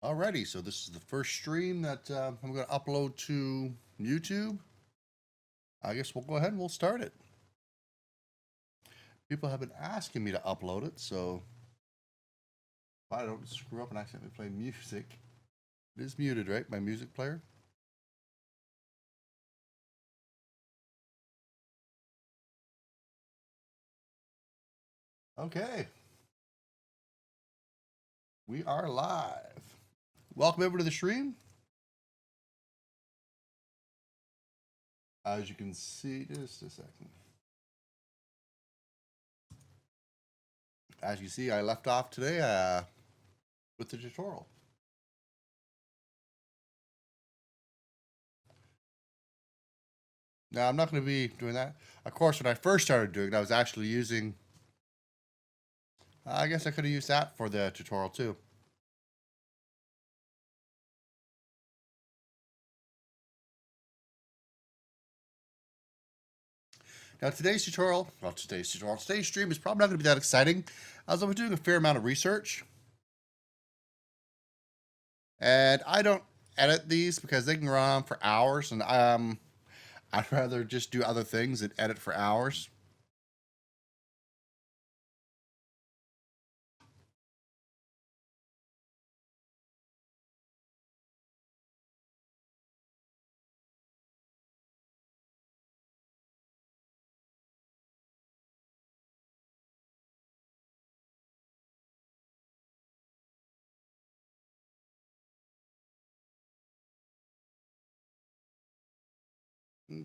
Alrighty, so this is the first stream that I'm going to upload to YouTube. I guess we'll go ahead and we'll start it. People have been asking me to upload it, so if I don't screw up and accidentally play music. It is muted, right? My music player. Okay. We are live. Welcome over to the stream. As you can see, just a second. As you see, I left off today with the tutorial. Now, I'm not going to be doing that. Of course, when I first started doing it, I was actually using... I guess I could have used that for the tutorial too. Now today's stream is probably not going to be that exciting, as I'm doing a fair amount of research. And I don't edit these because they can run on for hours, and I'd rather just do other things than edit for hours.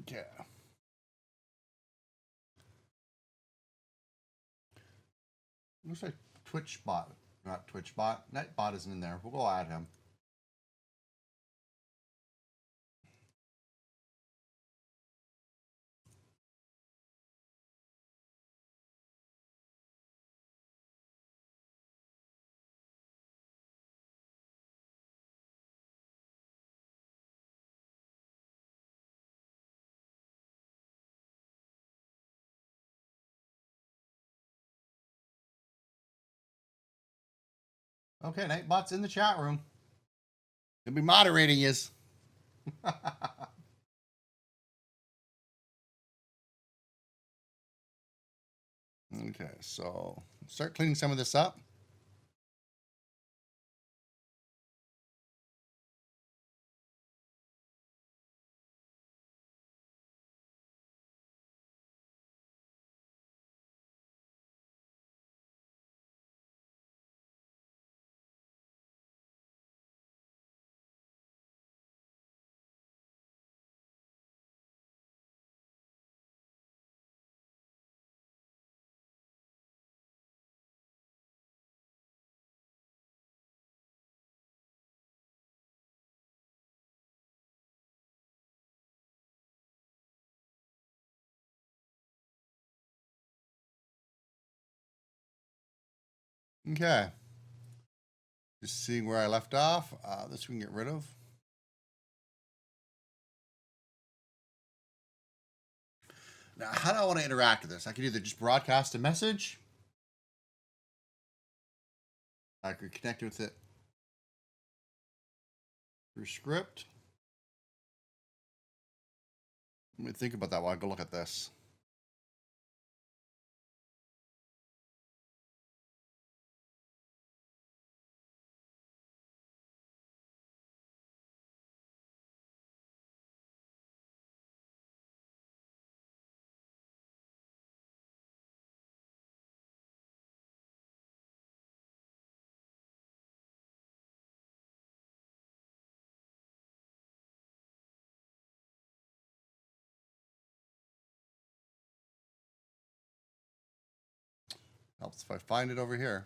Okay. Looks like Twitch bot, not Twitch bot. Nightbot isn't in there. We'll go add him. Okay, Nightbot's in the chat room. He'll be moderating yous. Okay, so start cleaning some of this up. Okay. Just seeing where I left off. This we can get rid of. Now, how do I want to interact with this? I could either just broadcast a message. I could connect with it through script. Let me think about that while I go look at this. Helps if I find it over here.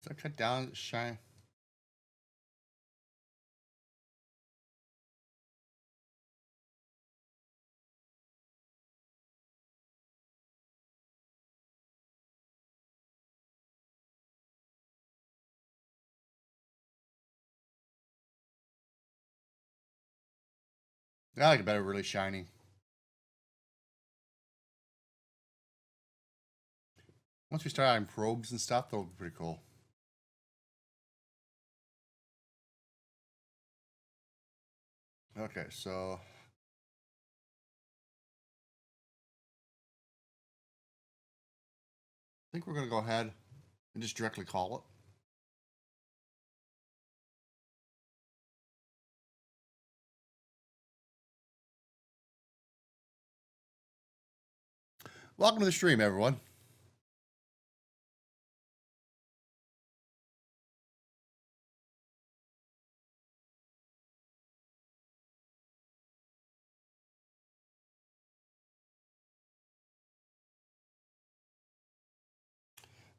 So I cut down, shine. I like it better, really shiny. Once we start adding probes and stuff, that'll be pretty cool. Okay, so I think we're going to go ahead and just directly call it. Welcome to the stream, everyone.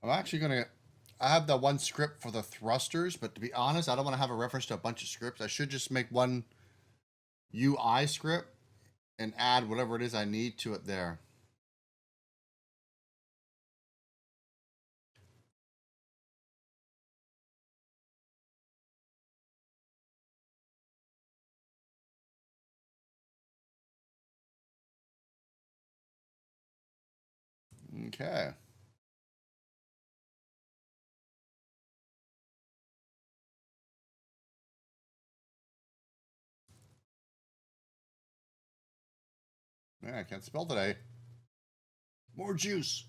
I'm actually going to, I have that one script for the thrusters, but to be honest, I don't want to have a reference to a bunch of scripts. I should just make one UI script and add whatever it is I need to it there. Okay. Man, I can't spell today. More juice.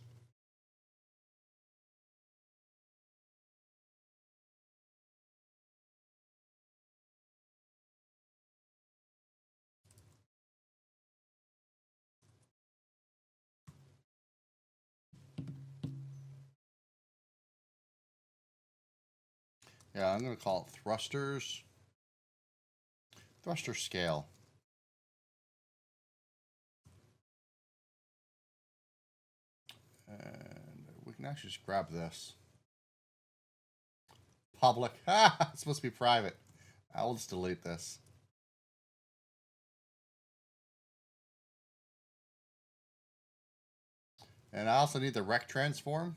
Yeah, I'm going to call it thrusters. Thruster scale. And we can actually just grab this. Public. It's supposed to be private. I will just delete this. And I also need the rect transform.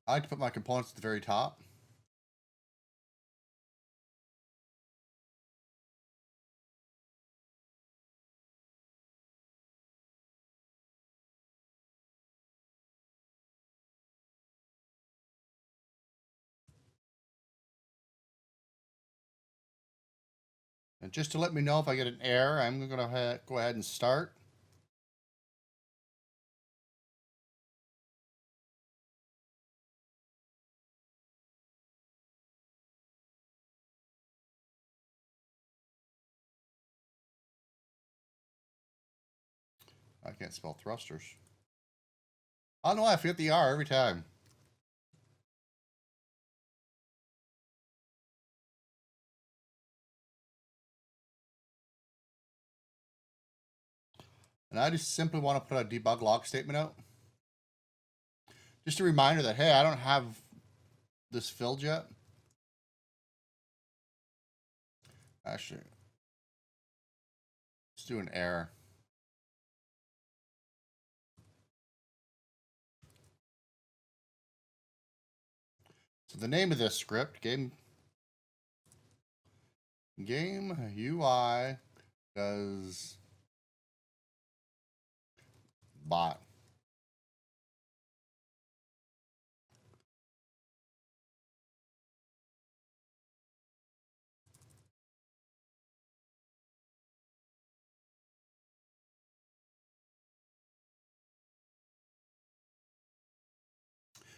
I like to put my components at the very top. And just to let me know if I get an error, I'm going to go ahead and start. I can't spell thrusters. I don't know why I forget the R every time. And I just simply want to put a debug log statement out. Just a reminder that, hey, I don't have this filled yet. Actually, let's do an error. So the name of this script, game UI does bot.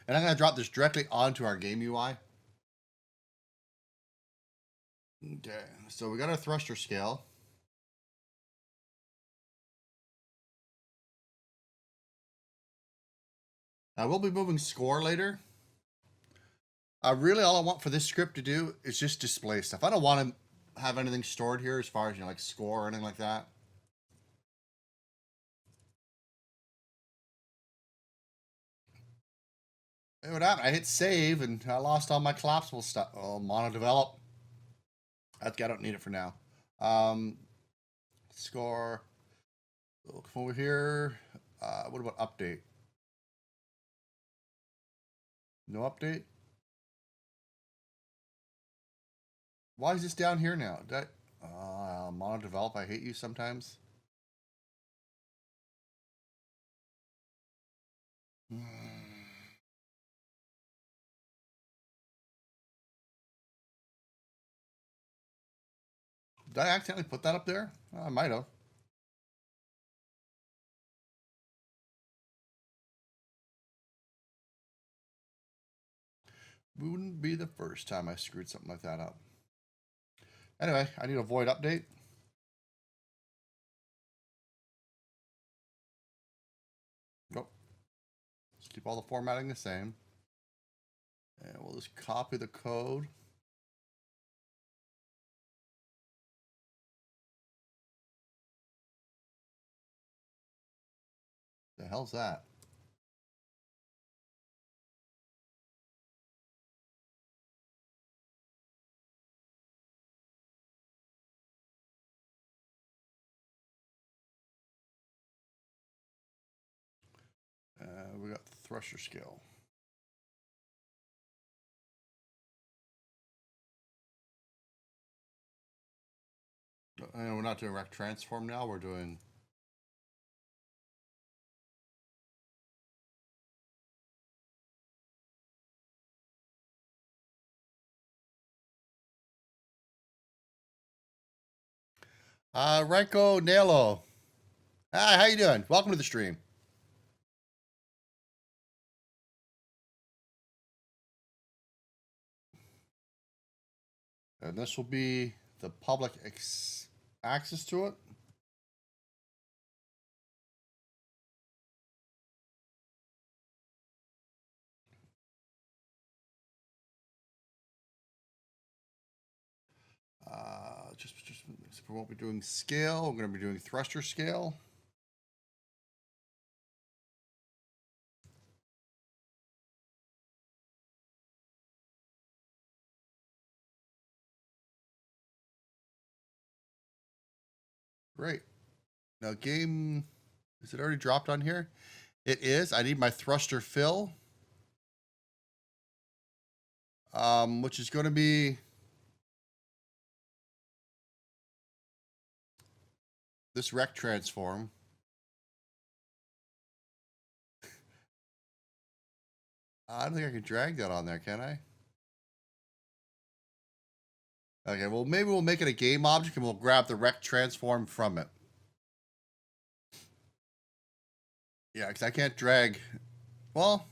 And I'm going to drop this directly onto our game UI. Okay, so we got our thruster scale. I will be moving score later. Really, all I want for this script to do is just display stuff. I don't want to have anything stored here as far as, like score or anything like that. Hey, what happened? I hit save and I lost all my collapsible stuff. Oh, mono develop. I don't need it for now. Score. We'll come over here. What about update? No update. Why is this down here now? That mono develop. I hate you sometimes. Did I accidentally put that up there? I might have. Wouldn't be the first time I screwed something like that up. Anyway, I need a void update. Nope. Let's keep all the formatting the same. And we'll just copy the code. The hell's that? We got the thresher scale. And we're not doing rect transform now. We're doing. Reiko Nelo. Hi, how you doing? Welcome to the stream. And this will be the public access to it. We won't be doing scale. We're going to be doing thruster scale. Great. Now game, is it already dropped on here? It is. I need my thruster fill, which is going to be this rect transform. I don't think I can drag that on there, can I? Okay, well, maybe we'll make it a game object and we'll grab the rect transform from it. Yeah, because I can't drag. Well,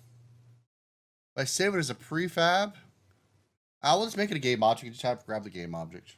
if I save it as a prefab, I'll just make it a game object. You just have to grab the game object.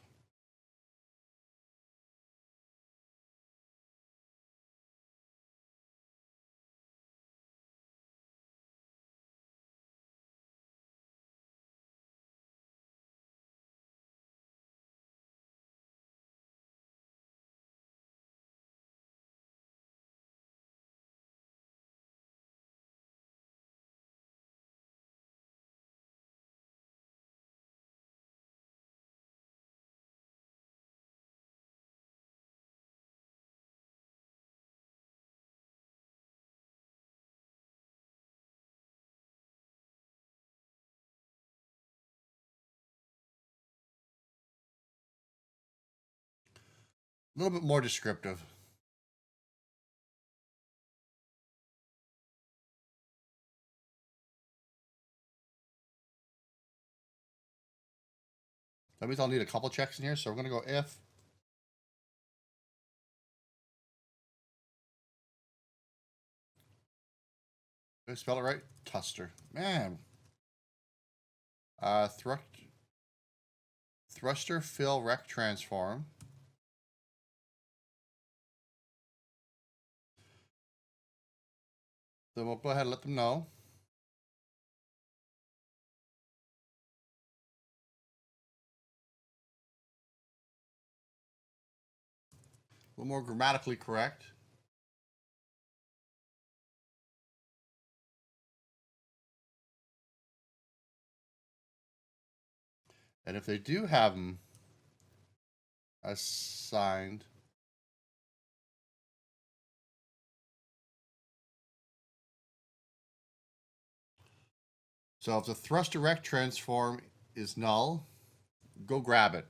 A little bit more descriptive. That means I'll need a couple checks in here, so we're going to go if. Did I spell it right? Tuster. Man. Thruster fill rect transform. Then we'll go ahead and let them know. A little more grammatically correct. And if they do have them assigned, so if the thruster rect transform is null, go grab it.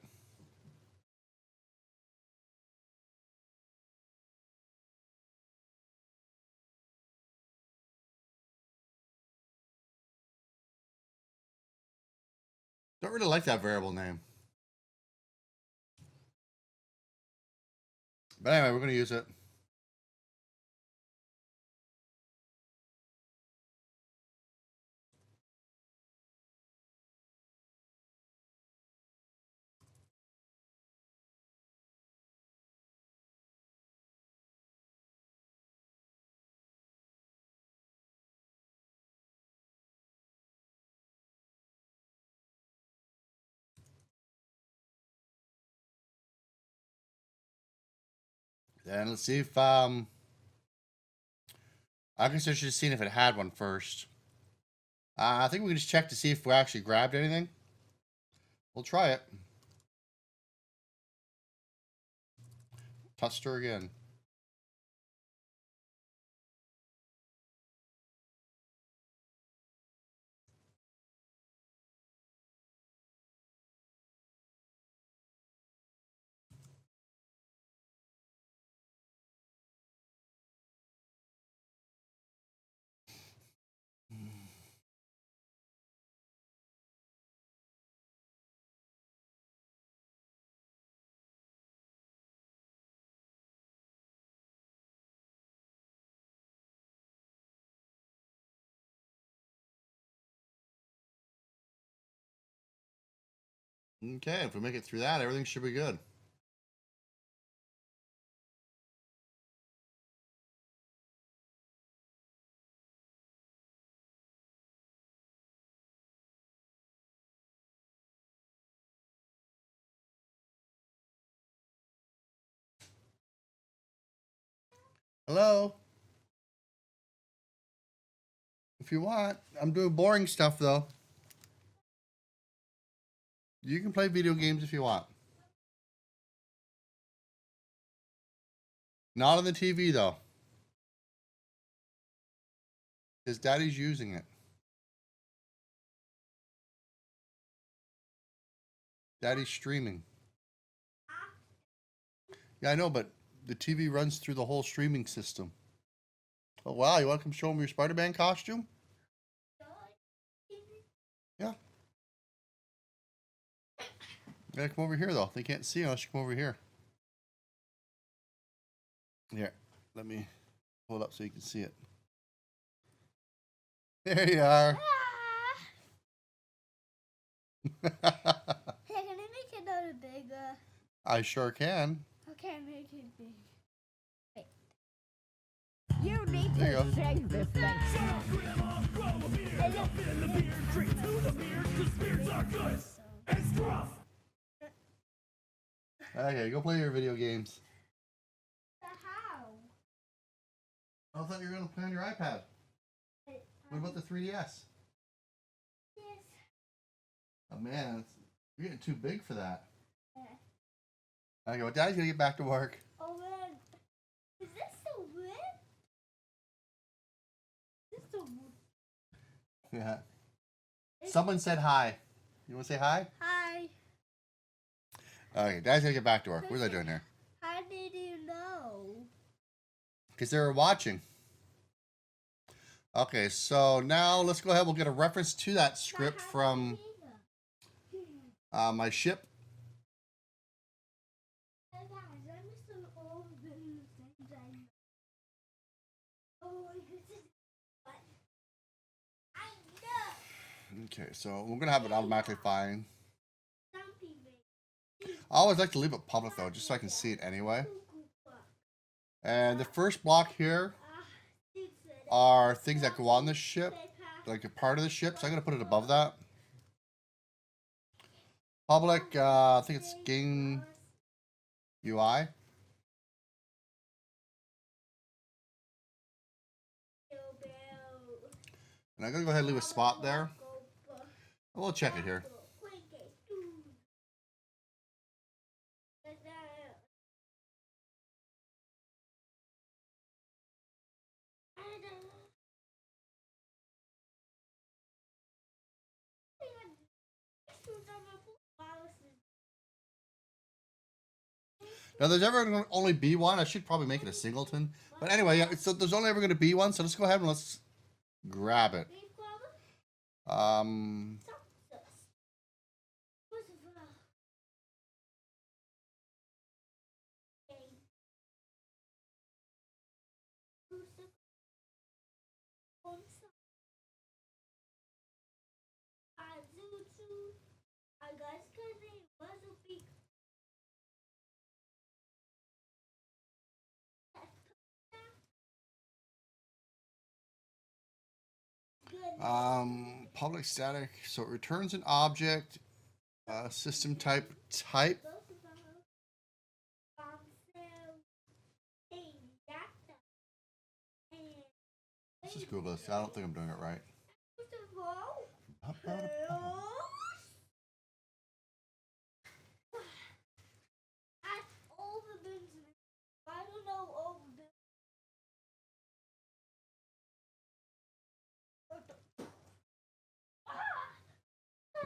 Don't really like that variable name. But anyway, we're going to use it. And let's see if I guess I should have seen if it had one first. I think we can just check to see if we actually grabbed anything. We'll try it. Touched her again. Okay, if we make it through that, everything should be good. Hello? If you want. I'm doing boring stuff, though. You can play video games if you want. Not on the TV, though. Because Daddy's using it. Daddy's streaming. Yeah, I know, but the TV runs through the whole streaming system. Oh, wow. You want to come show them your Spider-Man costume? Yeah. You gotta come over here, though. They can't see unless you come over here. Here, let me pull it up so you can see it. There you are. Hey, can I make it a little bigger? I sure can. Okay, make it big. Wait. You need There you to go. shave this thing. Okay, go play your video games. How? I thought you were going to play on your iPad. What about the 3DS? Yes. Oh, man, you're getting too big for that. Yeah. Okay, well, Daddy's going to get back to work. Oh man, is this the wood? Is this the wood? Yeah. Someone said hi. You want to say hi? Hi. Okay, Daddy's going to get back to work. What are they doing here? How did you know? Because they were watching. Okay, so now let's go ahead. We'll get a reference to that script from my ship. Okay, so we're gonna have it automatically find. I always like to leave it public though, just so I can see it anyway. And the first block here are things that go on the ship, like a part of the ship. So I'm gonna put it above that. Public, I think it's game UI. And I'm gonna go ahead and leave a spot there. We'll check it here. Now, there's ever going to only be one. I should probably make it a singleton. But anyway, yeah, so there's only ever going to be one. So let's go ahead and let's grab it. guys, because it was a big. Public static. So it returns an object. System type. Let's just Google this. I don't think I'm doing it right.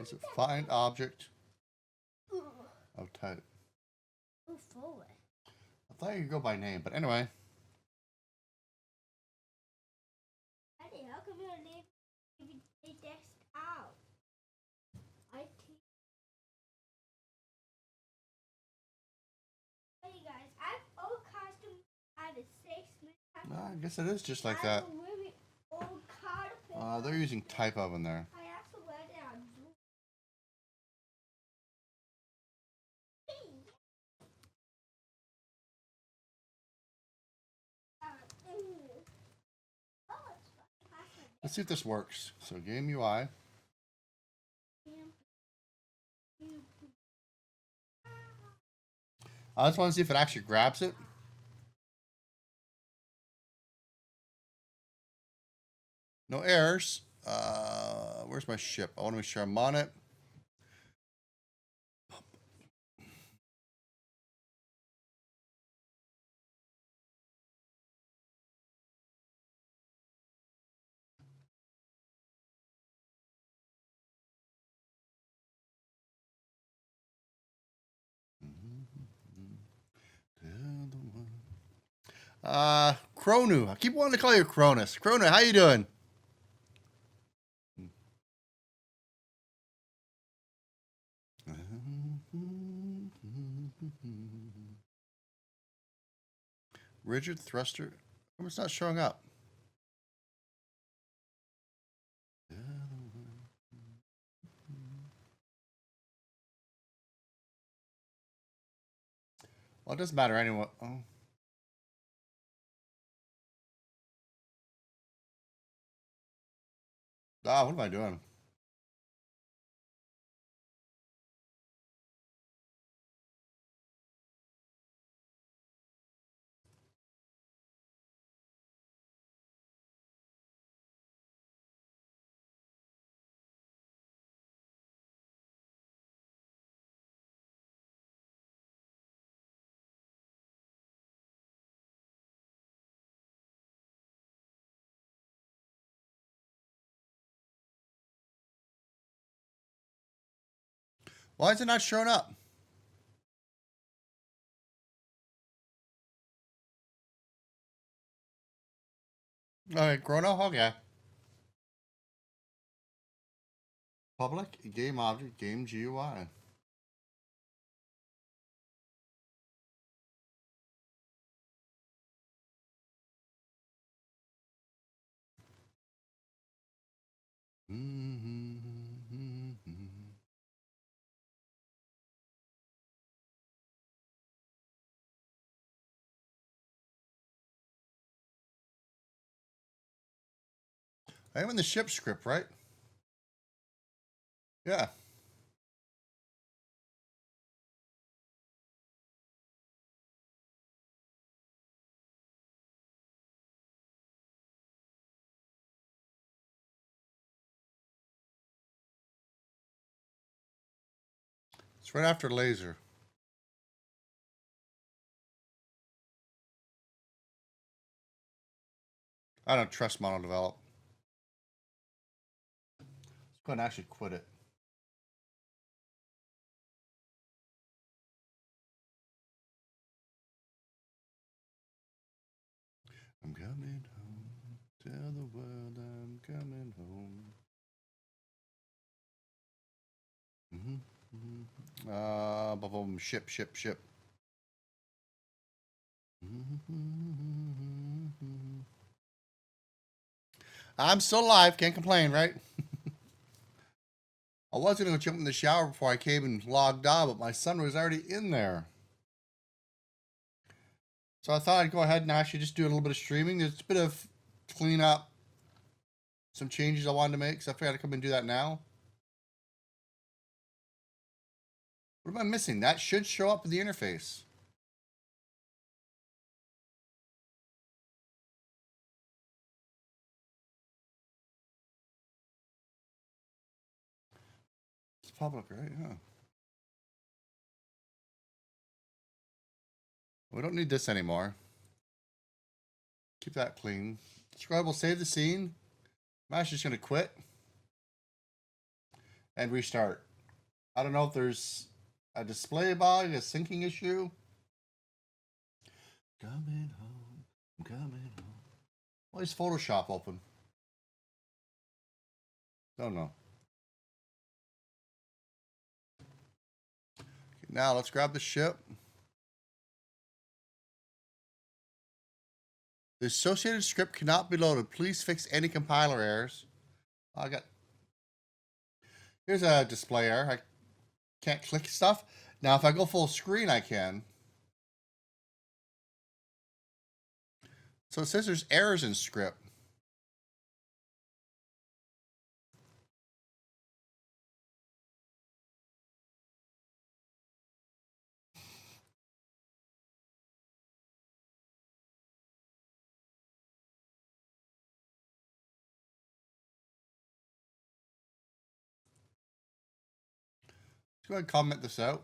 Is it find object of type? I thought you could go by name, but anyway. Daddy, how come your name is text out? I think. Hey guys, I've old costume at a 6 minutes. I guess it is just like that. They're using type of in there. I also read it on Zoom. Let's see if this works. So game UI. I just want to see if it actually grabs it. No errors. Where's my ship? I want to make sure I'm on it. Cronu. I keep wanting to call you Cronus. Cronu, how you doing? Rigid thruster. It's not showing up. Well, it doesn't matter anyway. Oh. Ah, what am I doing? Why is it not showing up? All right, Chrono, okay. Public, game object, game GUI. I am in the ship script, right? Yeah. It's right after laser. I don't trust mono develop. Let's go ahead and actually quit it. I'm coming home. Tell the world I'm coming home. Ship. I'm still alive. Can't complain, right? I was going to go jump in the shower before I came and logged on, but my son was already in there. So I thought I'd go ahead and actually just do a little bit of streaming. There's a bit of clean up, some changes I wanted to make, so I figured I'd come and do that now. What am I missing? That should show up in the interface. It's public, right? Yeah. We don't need this anymore. Keep that clean. Scribe will save the scene. I'm actually just going to quit and restart. I don't know if there's a display bug, a syncing issue. Coming home, I'm coming home. Why is Photoshop open? Don't know. Okay, now let's grab the ship. The associated script cannot be loaded. Please fix any compiler errors. Here's a display error. I can't click stuff. Now, if I go full screen, I can. So it says there's errors in script. Let's go ahead and comment this out.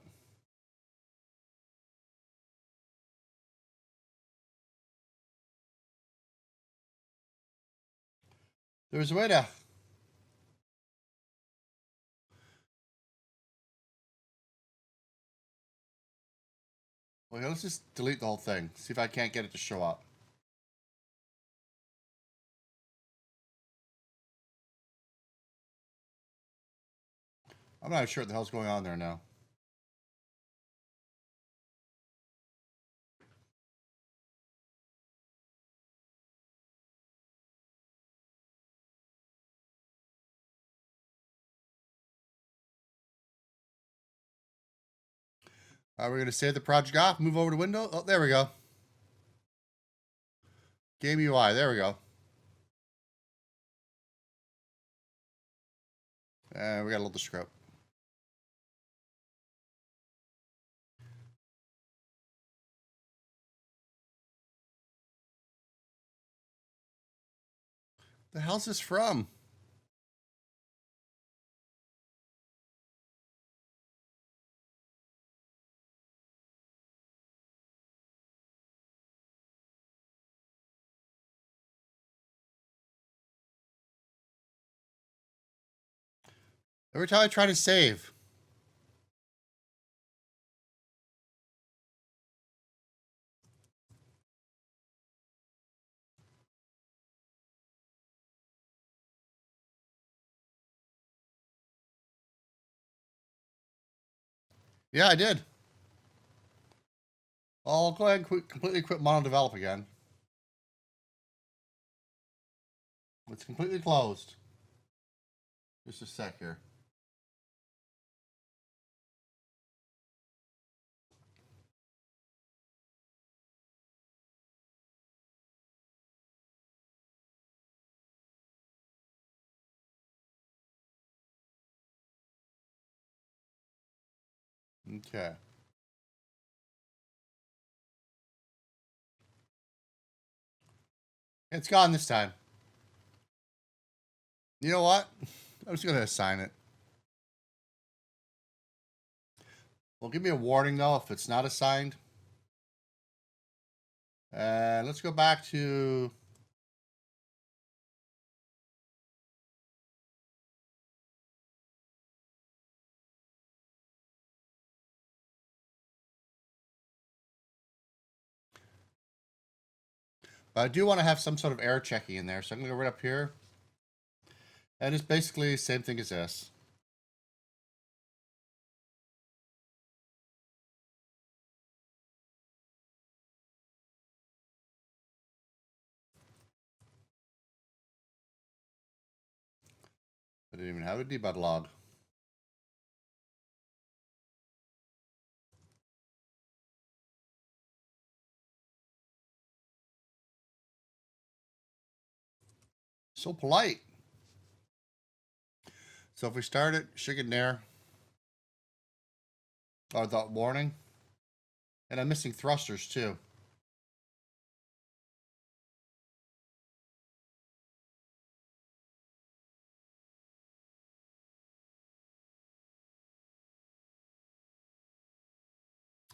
There's a way to... Well, let's just delete the whole thing. See if I can't get it to show up. I'm not sure what the hell's going on there now. We're going to save the project off, move over to Windows. Oh, there we go. Game UI, there we go. And we got to load the script. The hell's this from? Every time I try to save. Yeah, I did. I'll go ahead and completely quit mono develop again. It's completely closed. Just a sec here. Okay. It's gone this time. You know what? I'm just going to assign it. Well, give me a warning, though, if it's not assigned. Let's go back to... But I do want to have some sort of error checking in there, so I'm going to go right up here. And it's basically the same thing as this. I didn't even have a debug log. So polite. So if we start it, should get there. Or the warning. And I'm missing thrusters too.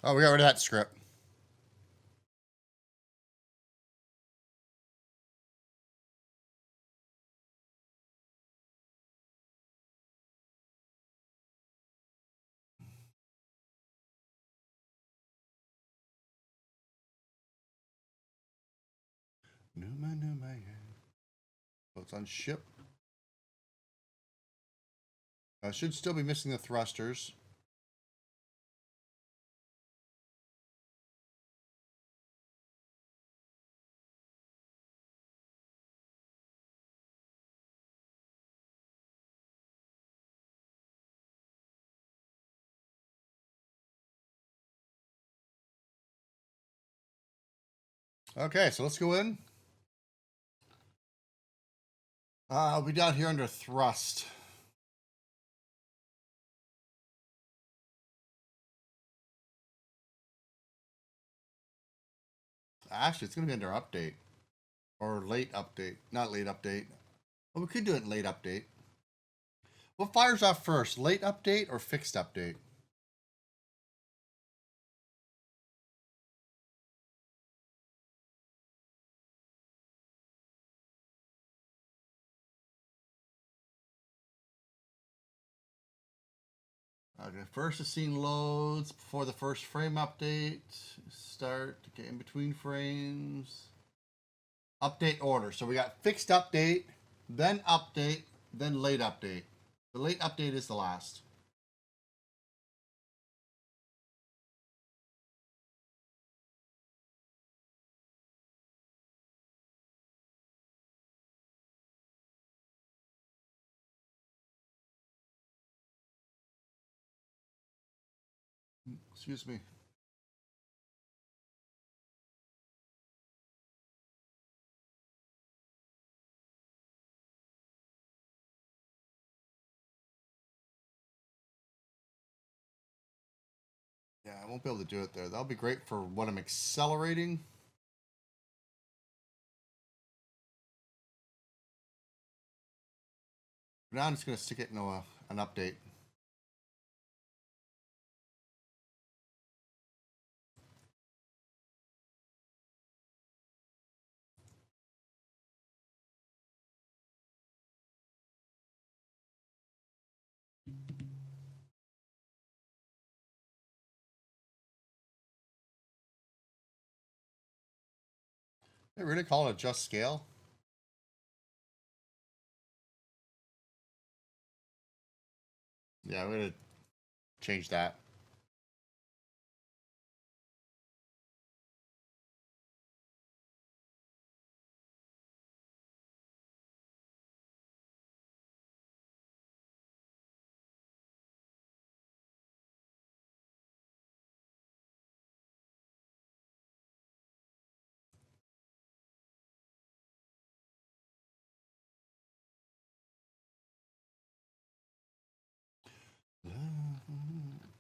Oh, we got rid of that script. Numa. So it's on ship. I should still be missing the thrusters. Okay, so let's go in. I'll be down here under thrust. Actually, it's going to be under update. Or late update. Not late update. Well, we could do it in late update. What fires off first? Late update or fixed update? Okay, first the scene loads before the first frame update. Start, okay, in between frames. Update order. So we got fixed update, then late update. The late update is the last. Excuse me. Yeah, I won't be able to do it there. That'll be great for when I'm accelerating. Now I'm just going to stick it in an update. They really call it adjust scale? Yeah, I'm going to change that.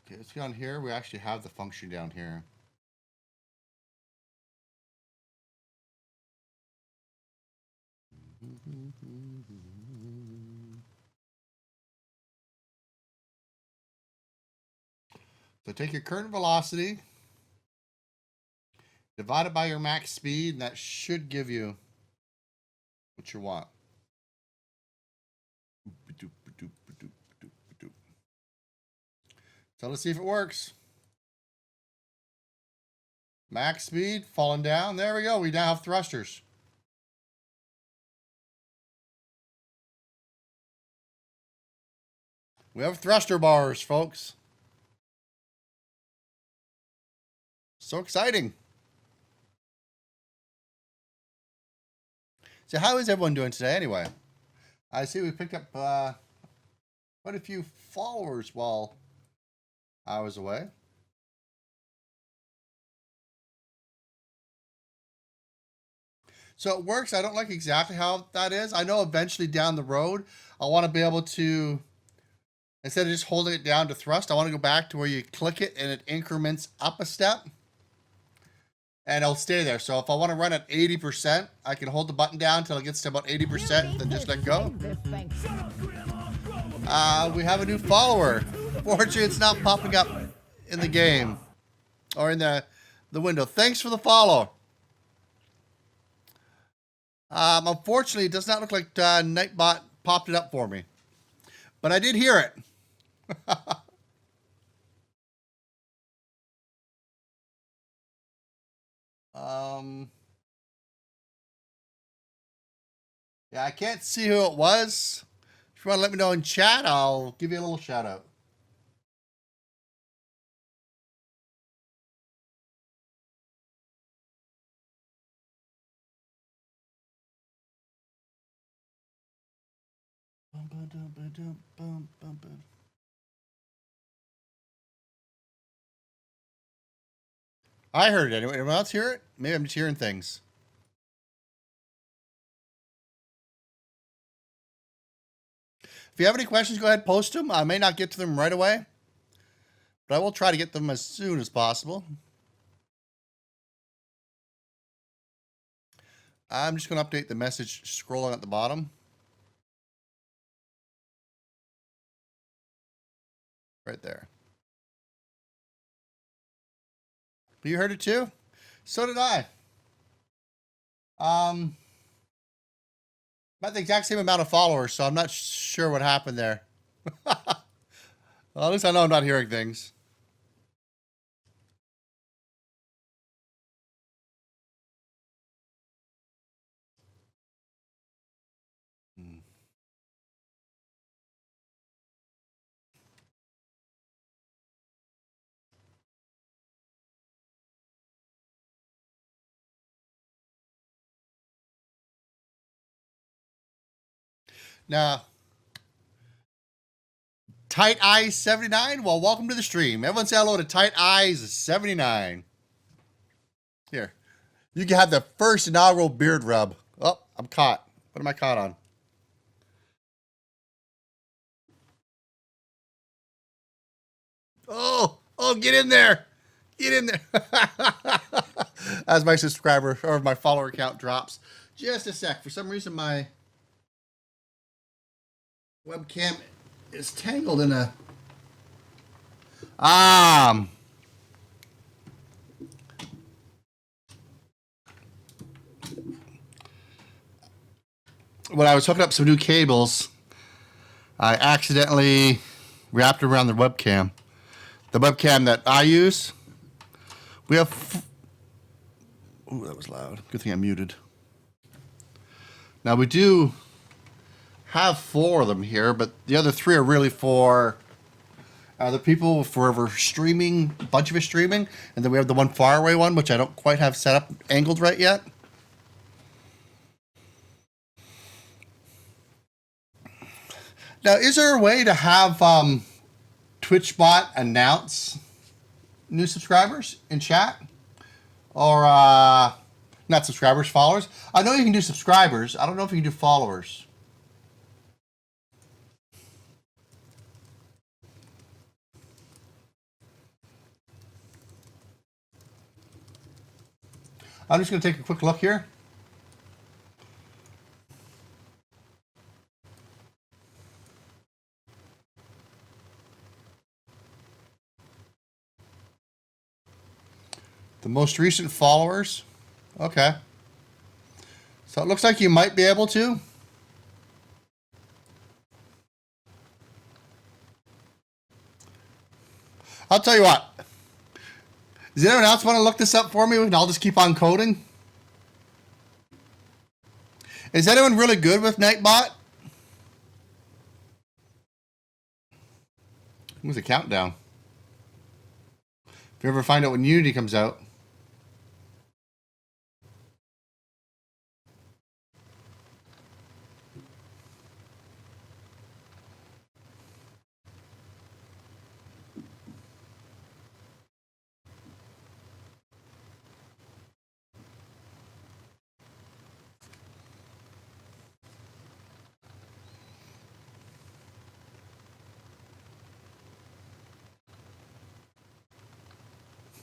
Okay, let's get on here. We actually have the function down here. So take your current velocity, divide it by your max speed, and that should give you what you want. So let's see if it works. Max speed, falling down. There we go. We now have thrusters. We have thruster bars, folks. So exciting. So how is everyone doing today anyway? I see we picked up quite a few followers while I was away. So it works. I don't like exactly how that is. I know eventually down the road, I want to be able to, instead of just holding it down to thrust, I want to go back to where you click it and it increments up a step. And it'll stay there. So if I want to run at 80%, I can hold the button down until it gets to about 80%, then just let go. We have a new follower. Fortunately, it's not popping up in the game or in the window. Thanks for the follow. Unfortunately, it does not look like Nightbot popped it up for me, but I did hear it. Yeah, I can't see who it was. If you want to let me know in chat, I'll give you a little shout out. I heard it. Anyone else hear it? Maybe I'm just hearing things. If you have any questions, go ahead and post them. I may not get to them right away, but I will try to get them as soon as possible. I'm just going to update the message scrolling at the bottom. Right there. But you heard it too? So did I. About the exact same amount of followers, so I'm not sure what happened there. Well, at least I know I'm not hearing things. Now, Tight Eyes 79. Well, welcome to the stream. Everyone say hello to Tight Eyes 79. Here, you can have the first inaugural beard rub. Oh, I'm caught. What am I caught on? Oh, get in there. Get in there. As my subscriber or my follower count drops. Just a sec. For some reason, my webcam is tangled in a when I was hooking up some new cables, I accidentally wrapped it around the webcam. The webcam that I use, we have. Ooh, that was loud. Good thing I muted. Now we do have 4 of them here, but the other 3 are really for the people for streaming, a bunch of it streaming, and then we have the one far away one, which I don't quite have set up angled right yet. Now, is there a way to have TwitchBot announce new subscribers in chat? Or, not subscribers, followers? I know you can do subscribers. I don't know if you can do followers. I'm just going to take a quick look here. The most recent followers. Okay. So it looks like you might be able to. I'll tell you what. Does anyone else want to look this up for me and I'll just keep on coding? Is anyone really good with Nightbot? Who's the countdown? If you ever find out when Unity comes out.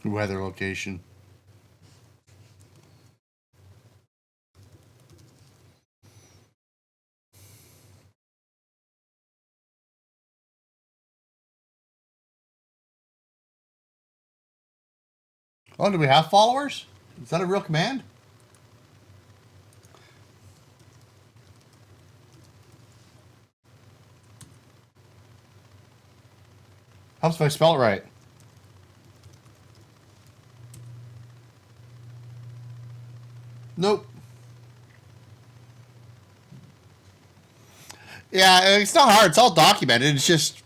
Weather location. Oh, do we have followers? Is that a real command? Helps if I spell it right. Nope. Yeah, it's not hard. It's all documented. It's just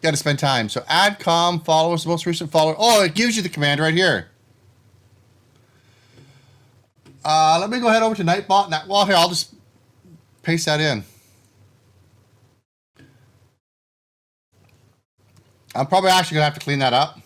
got to spend time. So add com followers, the most recent follower. Oh, it gives you the command right here. Let me go head over to Nightbot. Well, here, I'll just paste that in. I'm probably actually going to have to clean that up.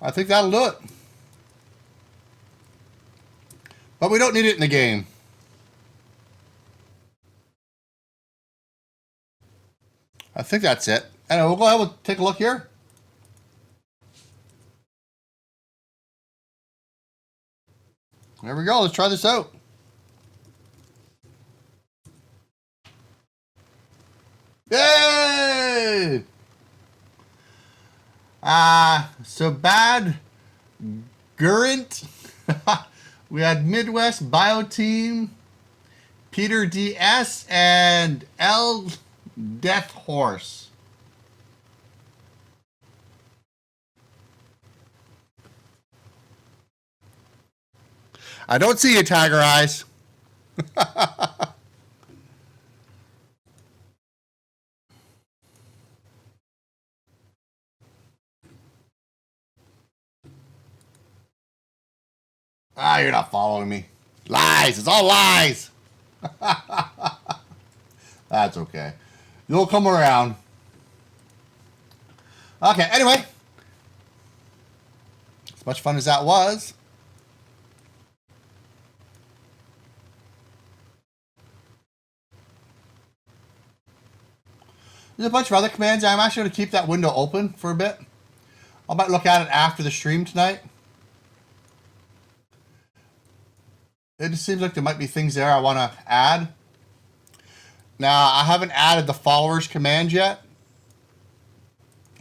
I think that'll do it. But we don't need it in the game. I think that's it. Anyway, we'll go ahead and take a look here. There we go. Let's try this out. Yay! So bad Gurrent. We had Midwest Bio Team, Peter DS, and L Death Horse. I don't see you, Tiger Eyes. You're not following me. Lies. It's all lies. That's okay. You'll come around. Okay, anyway. As much fun as that was. There's a bunch of other commands. I'm actually going to keep that window open for a bit. I might look at it after the stream tonight. It just seems like there might be things there I want to add. Now, I haven't added the followers command yet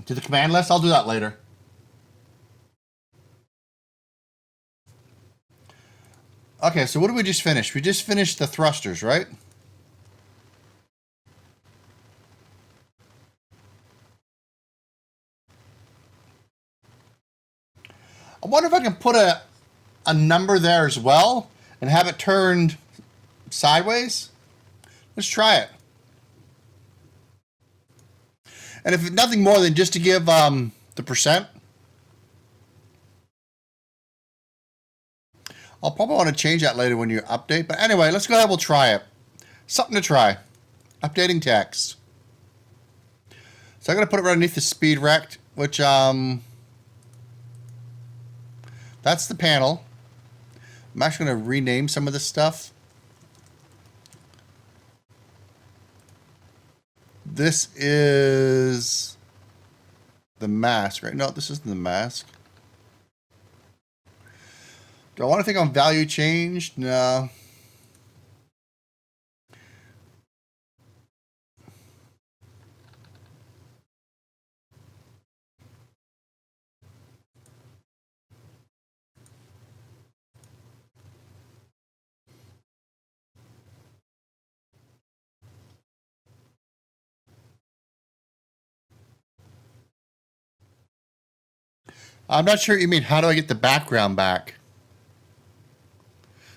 to the command list. I'll do that later. Okay, so what did we just finish? We just finished the thrusters, right? I wonder if I can put a number there as well and have it turned sideways. Let's try it. And if nothing more than just to give the percent. I'll probably want to change that later when you update. But anyway, let's go ahead. We'll try it. Something to try. Updating text. So I'm going to put it right underneath the speed rect, which that's the panel. I'm actually going to rename some of this stuff. This is the mask, right? No, this isn't the mask. Do I want to think on value changed? No. I'm not sure what you mean. How do I get the background back?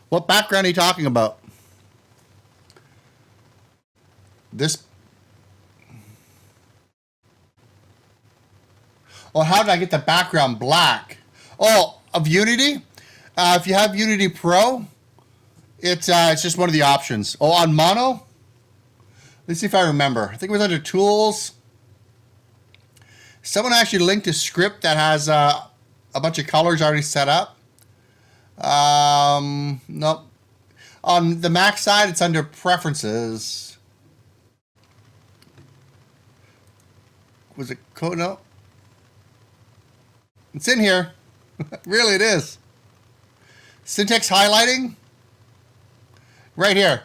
What background are you talking about? This. Oh, how did I get the background black? Oh, of Unity? If you have Unity Pro, It's just one of the options. Oh, on mono? Let's see if I remember. I think it was under tools. Someone actually linked a script that has a bunch of colors already set up. Nope. On the Mac side, it's under preferences. Was it code? No. It's in here. Really, it is. Syntax highlighting. Right here.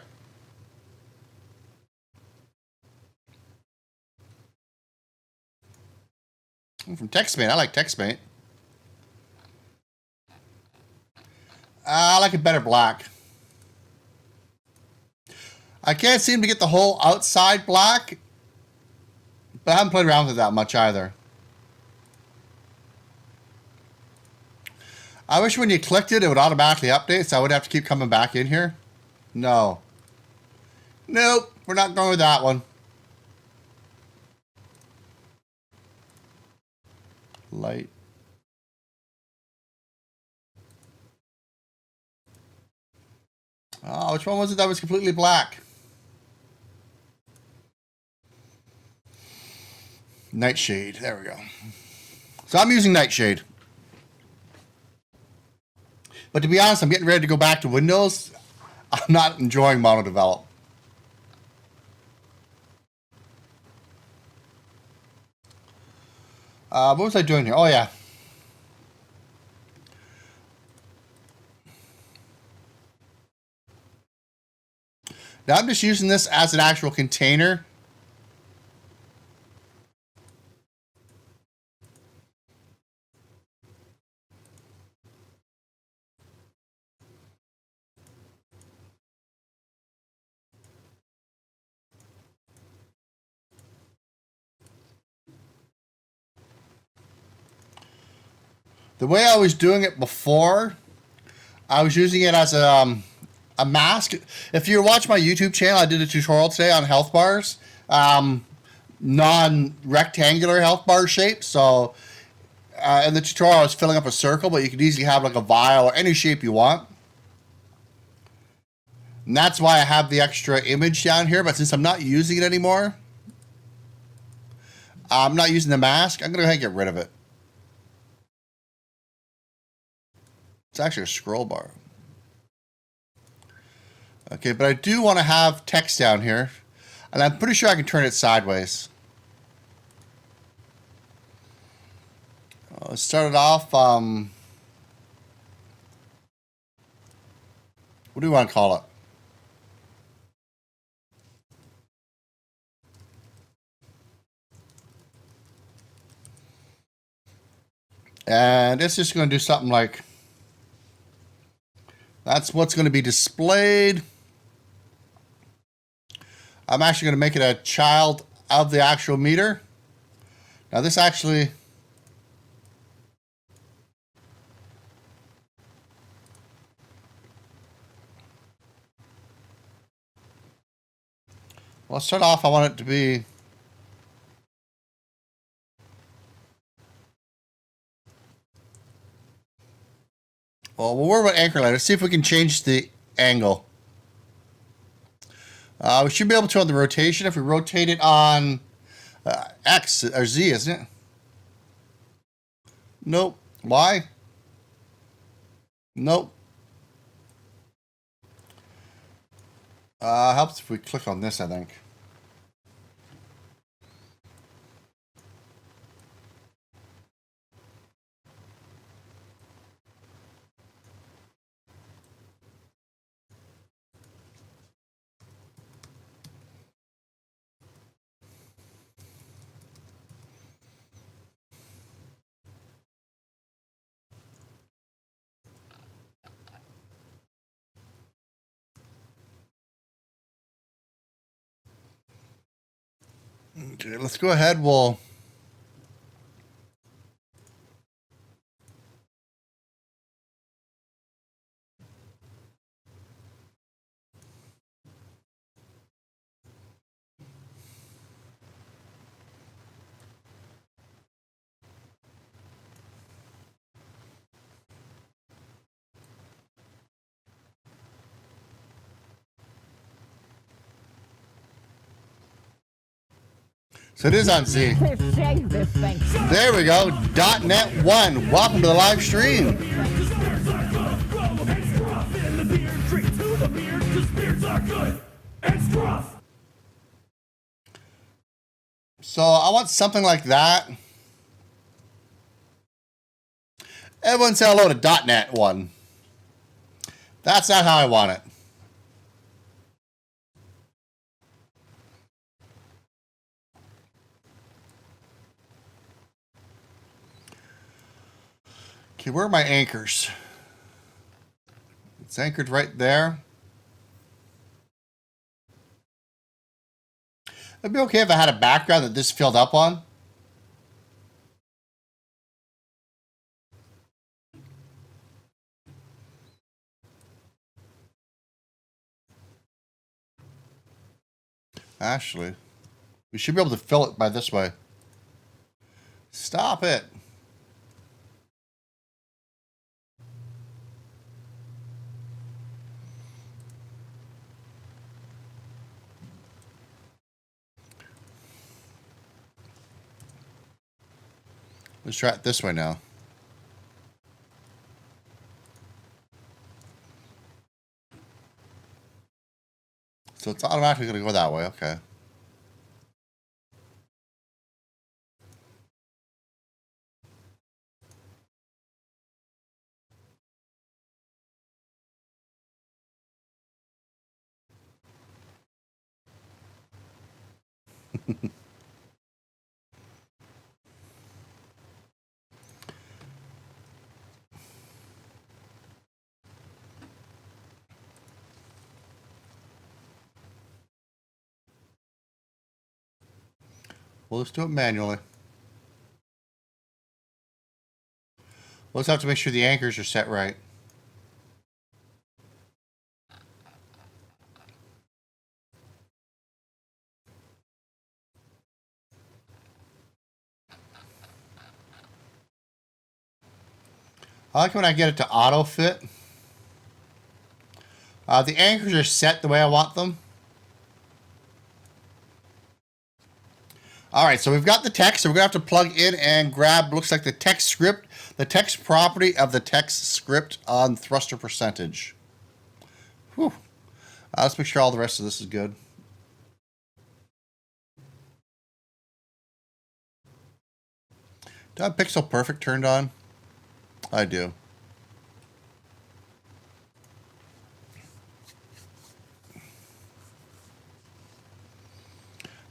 I'm from TextPaint. I like TextPaint. I like it better black. I can't seem to get the whole outside black, but I haven't played around with it that much either. I wish when you clicked it, it would automatically update, so I would have to keep coming back in here. No. Nope, we're not going with that one. Light. Oh, which one was it that was completely black? Nightshade. There we go. So I'm using Nightshade. But to be honest, I'm getting ready to go back to Windows. I'm not enjoying mono develop. What was I doing here? Oh, yeah. Now I'm just using this as an actual container. The way I was doing it before, I was using it as a mask. If you watch my YouTube channel, I did a tutorial today on health bars, non-rectangular health bar shape. So in the tutorial, I was filling up a circle, but you could easily have like a vial or any shape you want. And that's why I have the extra image down here. But since I'm not using it anymore, I'm not using the mask. I'm going to go ahead and get rid of it. It's actually a scroll bar. Okay, but I do want to have text down here. And I'm pretty sure I can turn it sideways. Let's start it off. What do we want to call it? And it's just going to do something like, that's what's going to be displayed. I'm actually going to make it a child of the actual meter. Now this actually, well, let's start off, I want it to be, well, we'll worry about anchor line. Let's see if we can change the angle. We should be able to on the rotation if we rotate it on X or Z, isn't it? Nope. Y? Nope. Helps if we click on this, I think. Okay, let's go ahead. We'll So it is on Z. To save this thing. There we go. .NET 1. Welcome to the live stream. So I want something like that. Everyone say hello to .NET 1. That's not how I want it. Okay, where are my anchors? It's anchored right there. It'd be okay if I had a background that this filled up on. Actually, we should be able to fill it by this way. Stop it. Let's try it this way now. So it's automatically going to go that way. Okay. Well, let's do it manually. Let's have to make sure the anchors are set right. I like when I get it to auto fit. The anchors are set the way I want them. All right, so we've got the text, so we're gonna have to plug in and grab, looks like the text script, the text property of the text script on thruster percentage. Whew. Let's make sure all the rest of this is good. Do I have Pixel Perfect turned on? I do.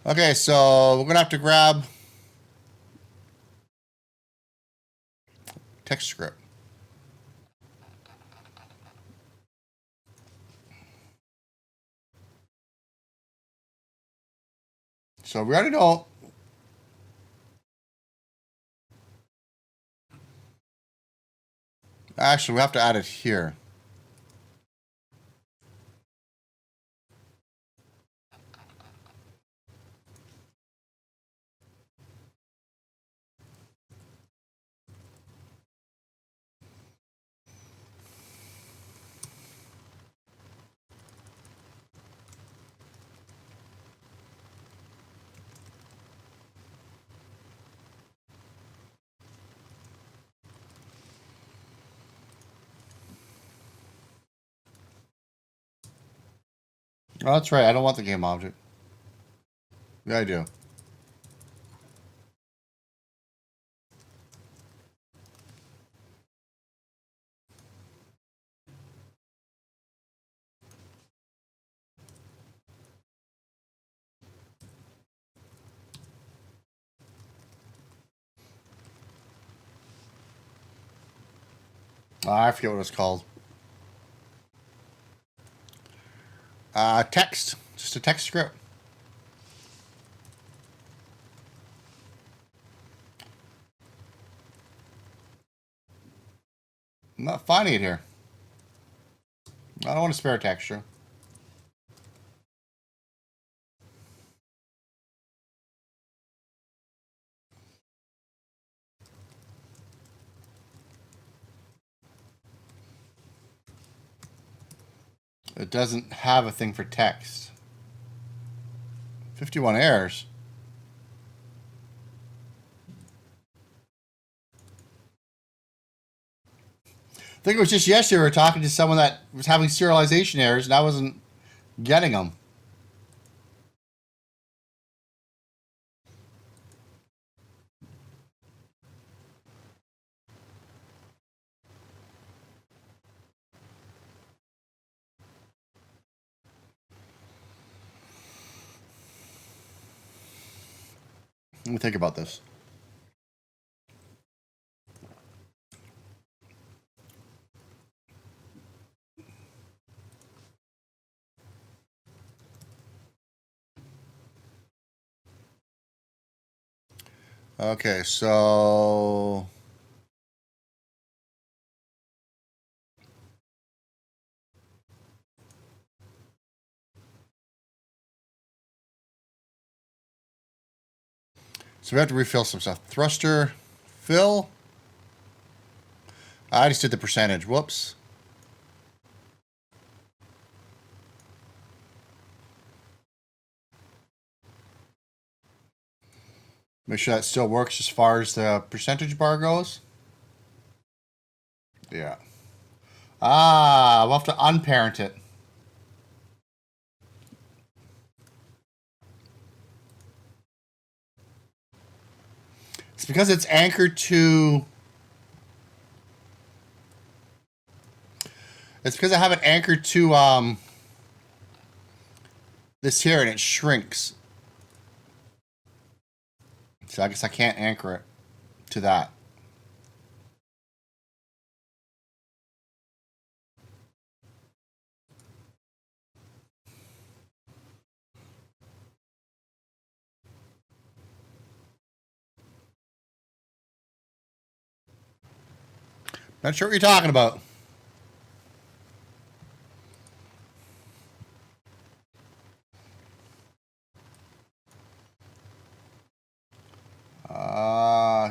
Okay, so we're gonna have to grab text script. So we already know. Actually, we have to add it here. Oh, that's right. I don't want the game object. Yeah, I do. I forget what it's called. Text. Just a text script. I'm not finding it here. I don't want a spare texture. It doesn't have a thing for text. 51 errors. I think it was just yesterday we were talking to someone that was having serialization errors, and I wasn't getting them. Let me think about this. Okay, so we have to refill some stuff. Thruster, fill. I just did the percentage. Whoops. Make sure that still works as far as the percentage bar goes. Yeah. Ah, we'll have to unparent it. It's because it's anchored to... It's because I have it anchored to this here, and it shrinks. So I guess I can't anchor it to that. Not sure what you're talking about.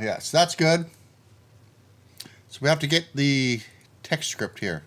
Yes, that's good. So we have to get the text script here.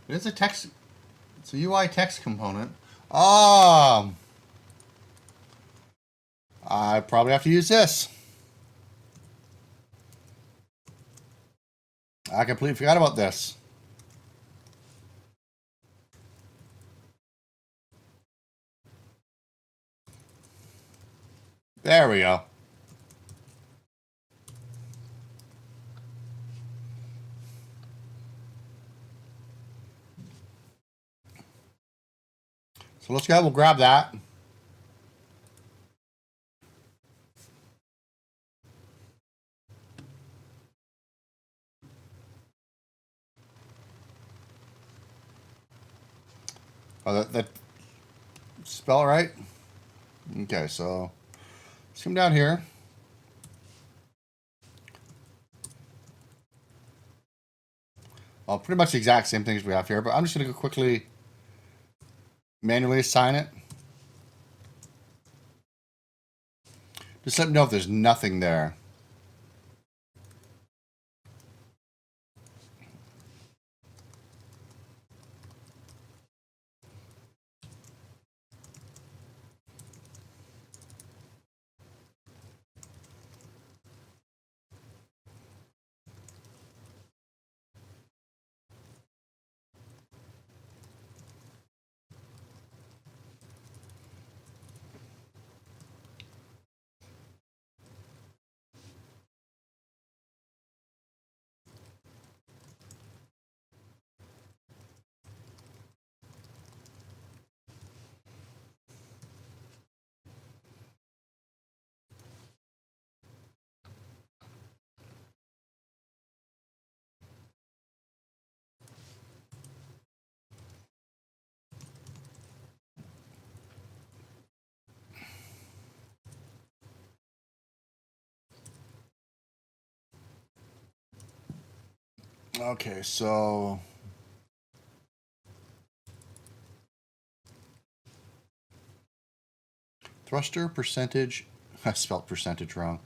It's a text. It's a UI text component. I probably have to use this. I completely forgot about this. There we go. So let's go. We'll grab that. Oh, that spell right? Okay, so let's come down here. Well, pretty much the exact same things we have here, but I'm just going to go quickly manually assign it. Just let me know if there's nothing there. Okay, so thruster percentage. I spelled percentage wrong.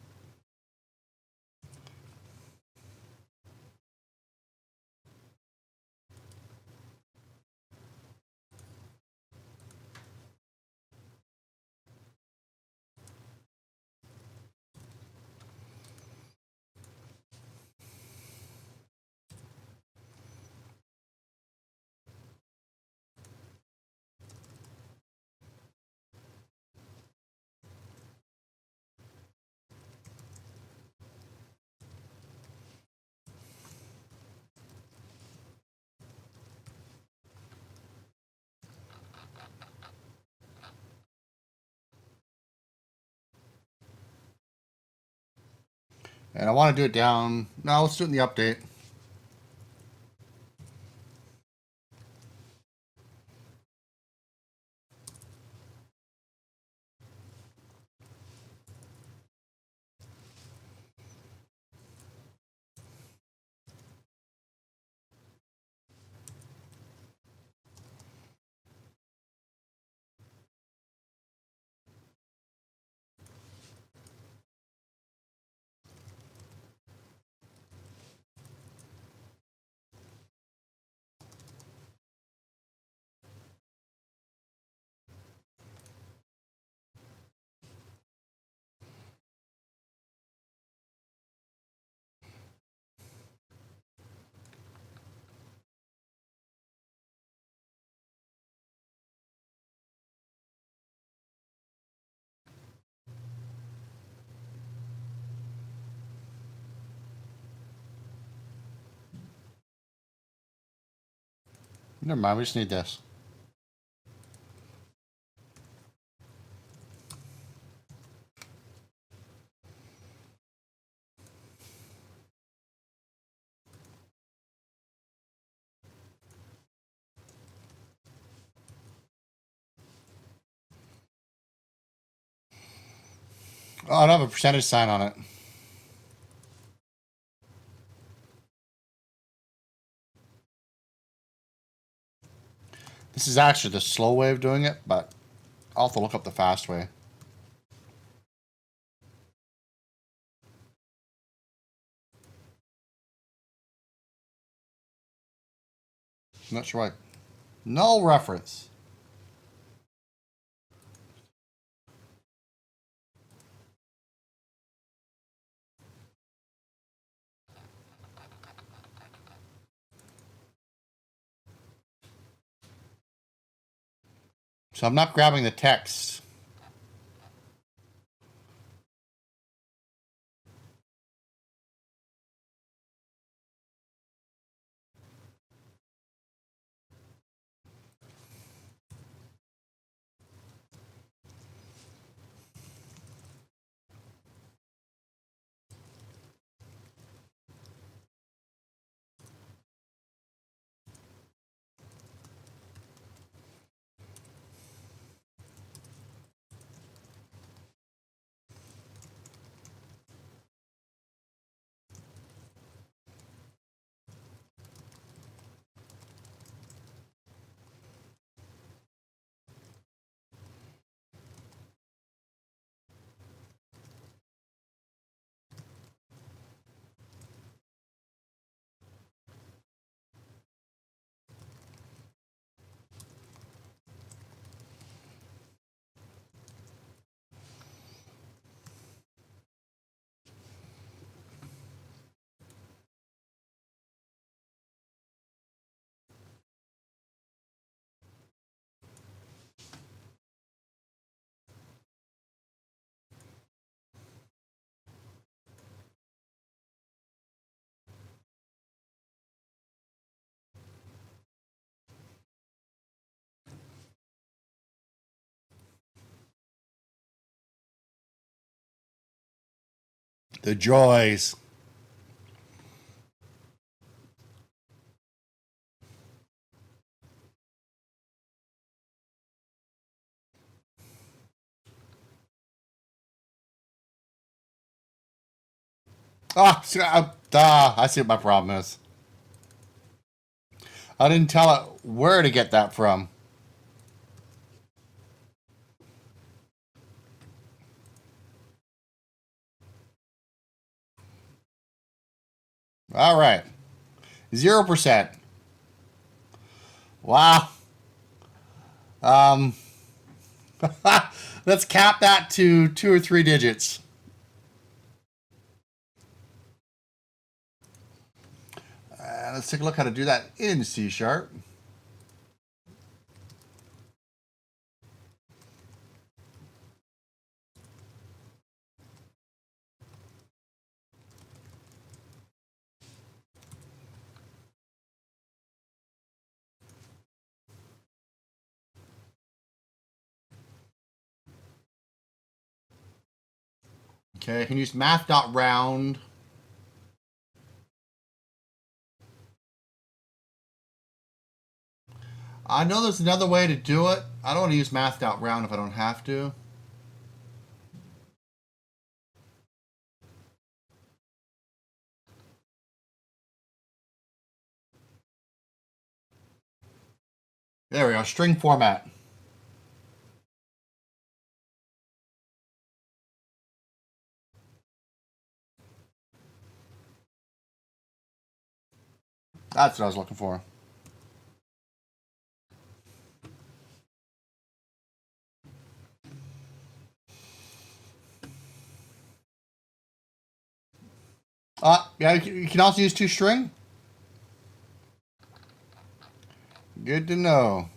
And I want to do it down. No, let's do it in the update. Never mind, we just need this. Oh, I don't have a percentage sign on it. This is actually the slow way of doing it, but I'll have to look up the fast way. That's right. Null reference. So I'm not grabbing the text. The joys. I see what my problem is. I didn't tell it where to get that from. All right. 0%. Wow. Let's cap that to 2 or 3 digits. Let's take a look how to do that in C#. Okay, I can use math.round. I know there's another way to do it. I don't want to use math.round if I don't have to. There we go, string format. That's what I was looking for. Yeah, you can also use toString. Good to know.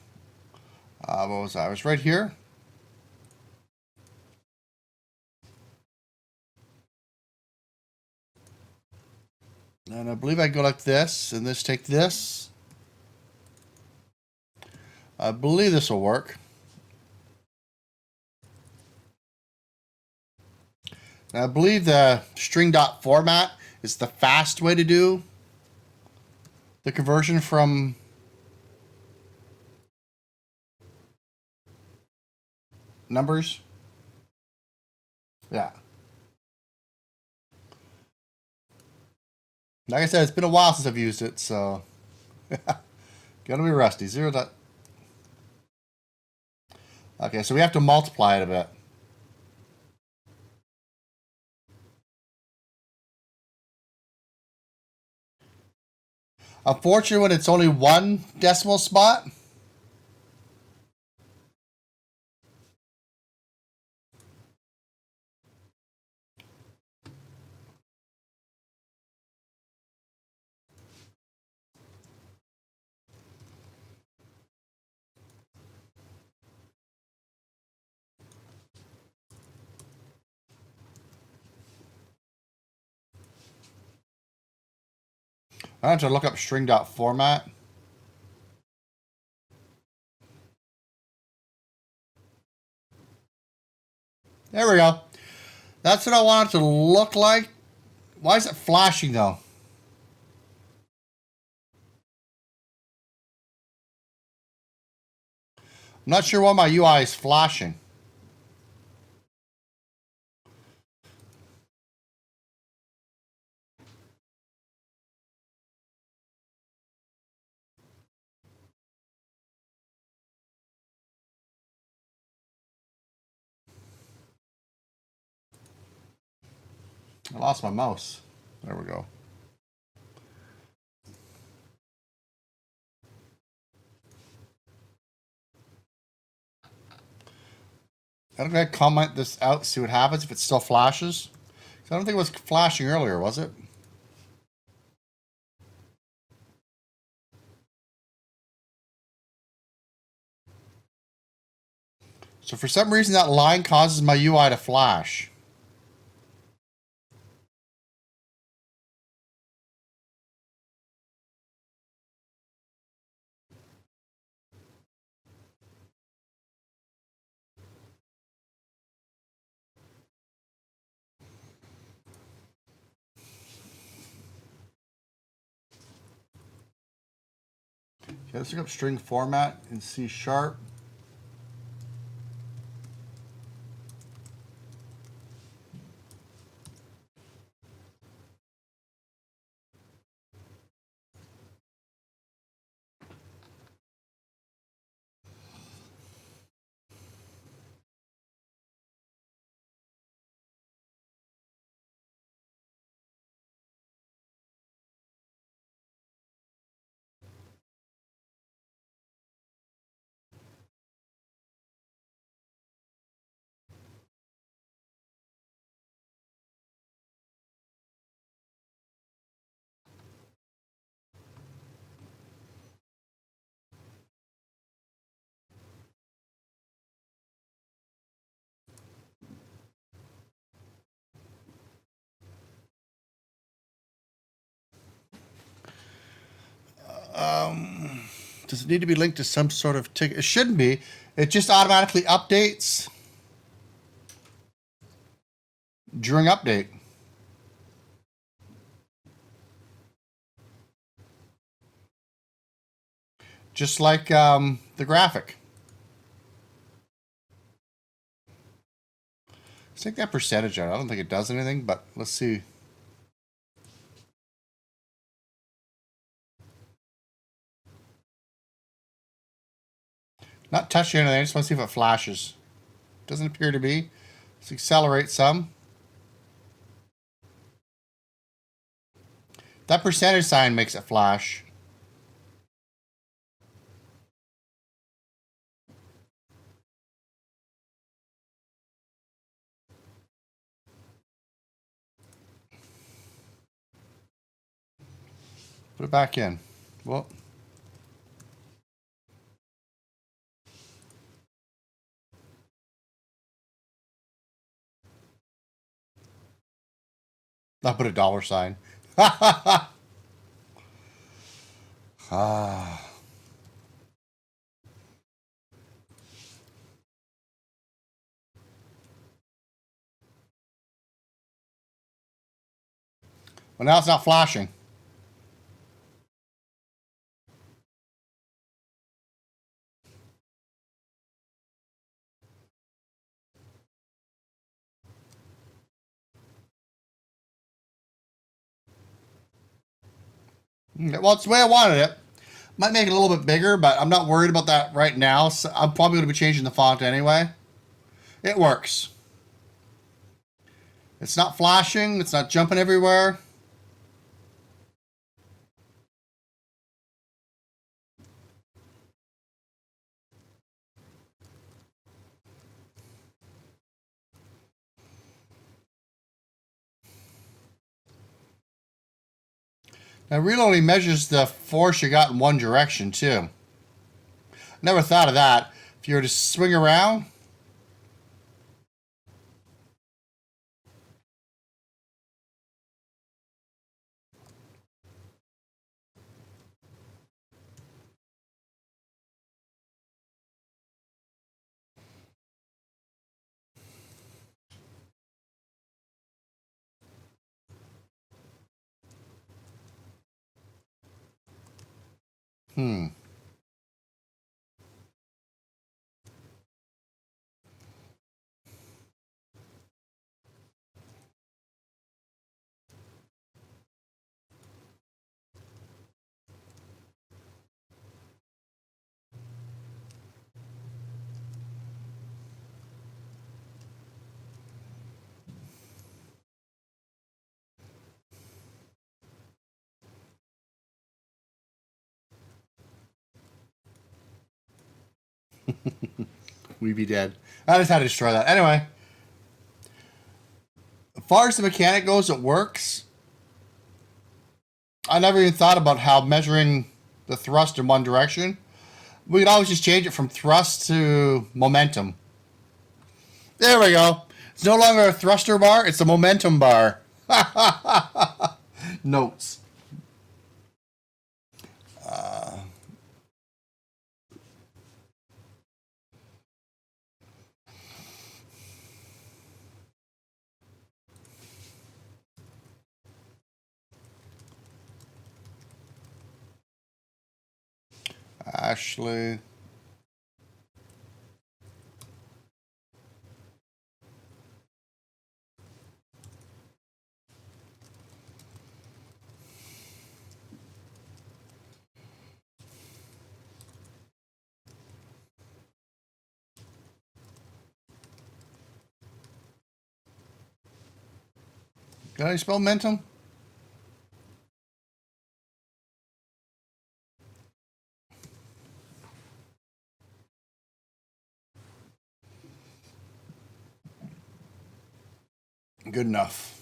What was that? I was right here. And I believe I go like this, and this take this. I believe this will work. And I believe the string.format is the fast way to do the conversion from numbers. Yeah. Like I said, it's been a while since I've used it, so gonna be rusty. 0. Okay, so we have to multiply it a bit. Unfortunately, when it's only 1 decimal spot, I have to look up string.format. There we go. That's what I want it to look like. Why is it flashing though? I'm not sure why my UI is flashing. I lost my mouse. There we go. I'm gonna comment this out, see what happens if it still flashes. I don't think it was flashing earlier, was it? So for some reason that line causes my UI to flash. Okay, let's look up string format in C#. Does it need to be linked to some sort of ticket? It shouldn't be. It just automatically updates during update. Just like the graphic. Let's take that percentage out. I don't think it does anything, but let's see. Not touching anything. I just want to see if it flashes. Doesn't appear to be. Let's accelerate some. That percentage sign makes it flash. Put it back in. Well. I'll put a dollar sign. Ah. Well, now it's not flashing. Well, it's the way I wanted it. Might make it a little bit bigger, but I'm not worried about that right now. So I'm probably going to be changing the font anyway. It works. It's not flashing. It's not jumping everywhere. Now, real only measures the force you got in one direction, too. Never thought of that. If you were to swing around. We'd be dead. I just had to destroy that. Anyway. As far as the mechanic goes, it works. I never even thought about how measuring the thrust in one direction. We could always just change it from thrust to momentum. There we go. It's no longer a thruster bar, it's a momentum bar. Notes. Ashley. Can I spell momentum? Good enough.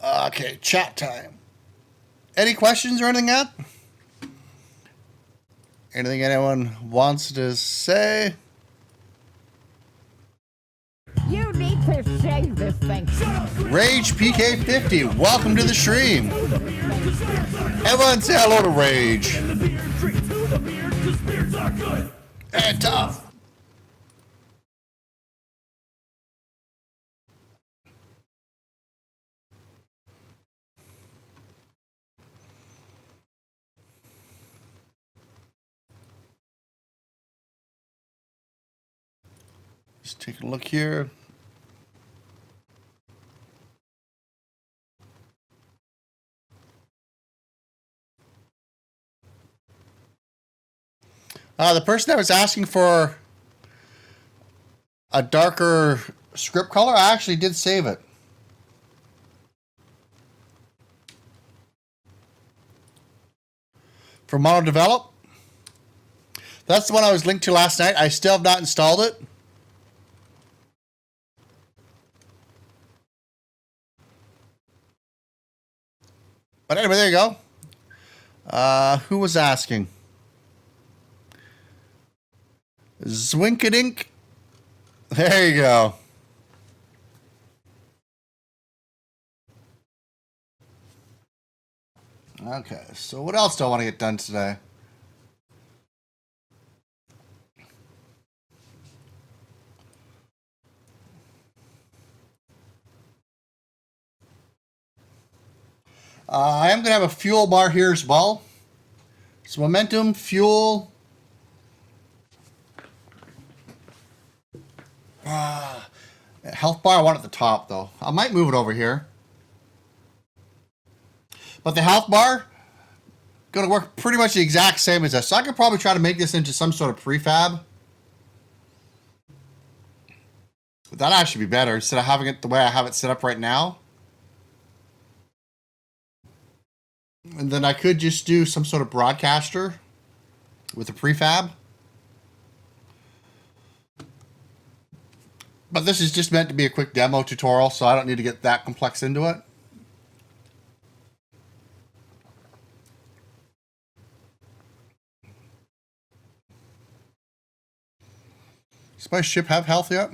Okay, chat time. Any questions or anything yet? Anything anyone wants to say? You need to save this thing. Rage PK50, welcome to the stream. Everyone say hello to Rage. And tough. Just take a look here. The person that was asking for a darker script color, I actually did save it. For Mono Develop. That's the one I was linked to last night. I still have not installed it. But anyway, there you go. Who was asking? Zwinkadink. There you go. Okay, so what else do I want to get done today? I am going to have a fuel bar here as well. So momentum, fuel. Health bar, I want it at the top though. I might move it over here. But the health bar, going to work pretty much the exact same as this. So I could probably try to make this into some sort of prefab. But that'd actually be better instead of having it the way I have it set up right now. And then I could just do some sort of broadcaster with a prefab. But this is just meant to be a quick demo tutorial, so I don't need to get that complex into it. Does my ship have health yet?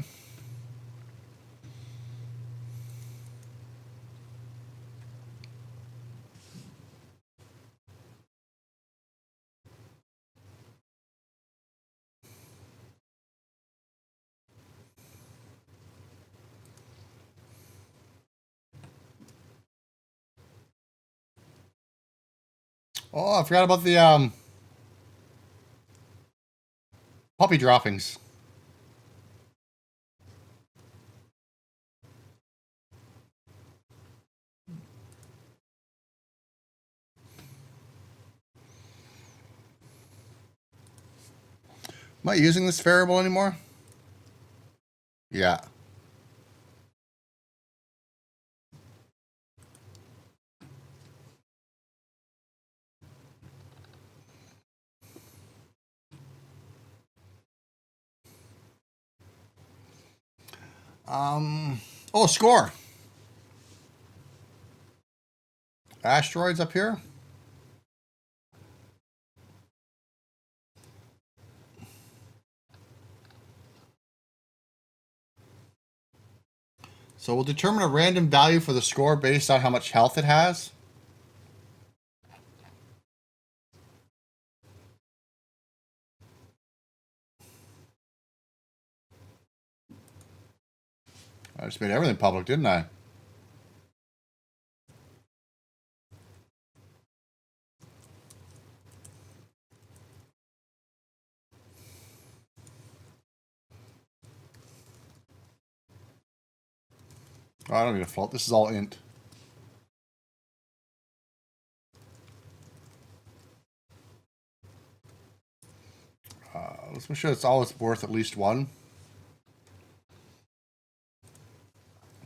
Oh, I forgot about the puppy droppings. Am I using this variable anymore? Yeah. Oh, score. Asteroids up here. So we'll determine a random value for the score based on how much health it has. I just made everything public, didn't I? Oh, I don't need a default. This is all int. Let's make sure it's always worth at least 1.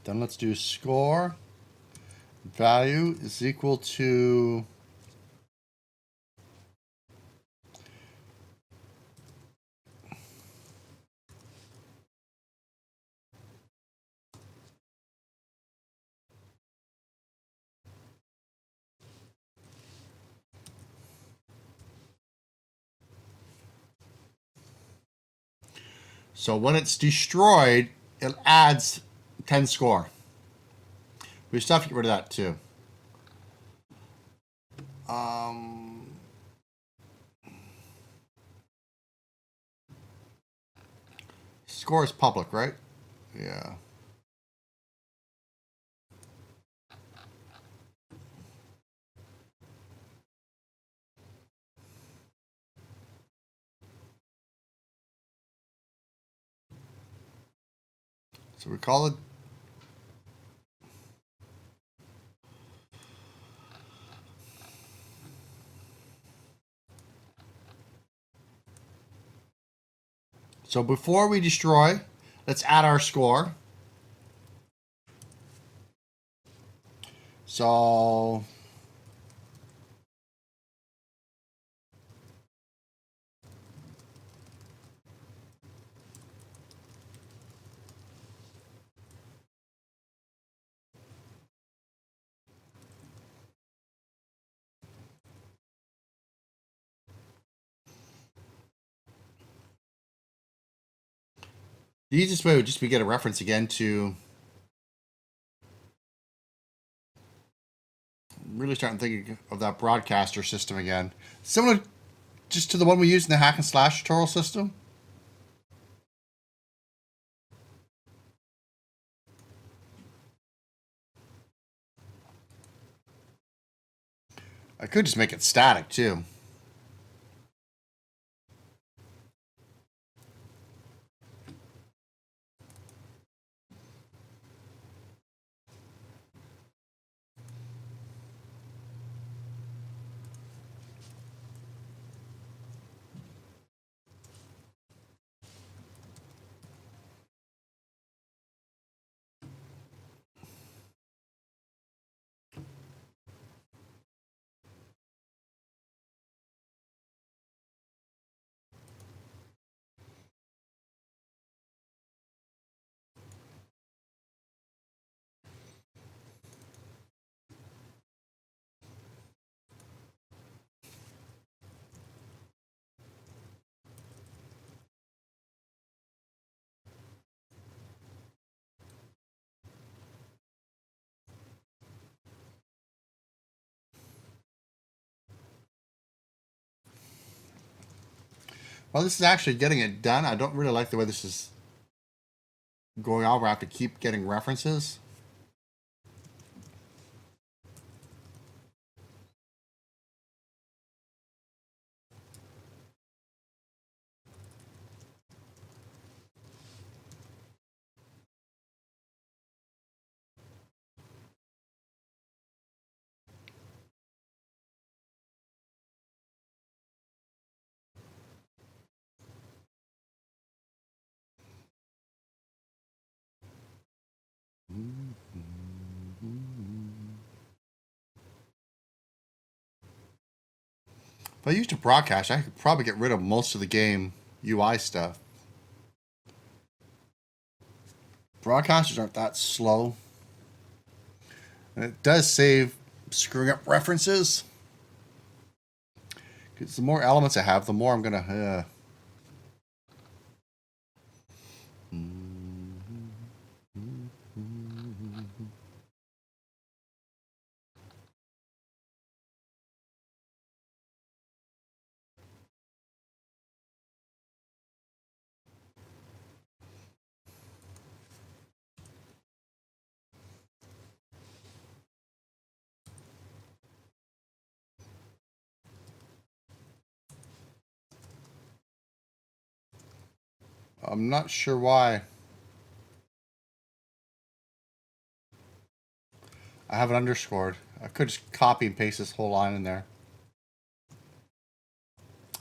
Then let's do score. Value is equal to so when it's destroyed, it adds 10 score. We still have to get rid of that too. Score is public, right? Yeah. So we call it. So before we destroy, let's add our score. So the easiest way would just be get a reference again to. Really starting thinking of that broadcaster system again. Similar just to the one we use in the hack and slash tutorial system. I could just make it static too. Well, this is actually getting it done. I don't really like the way this is going on. I have to keep getting references. If I used a broadcast, I could probably get rid of most of the game UI stuff. Broadcasters aren't that slow. And it does save screwing up references. Because the more elements I have, the more I'm going to... I'm not sure why. I have it underscored. I could just copy and paste this whole line in there.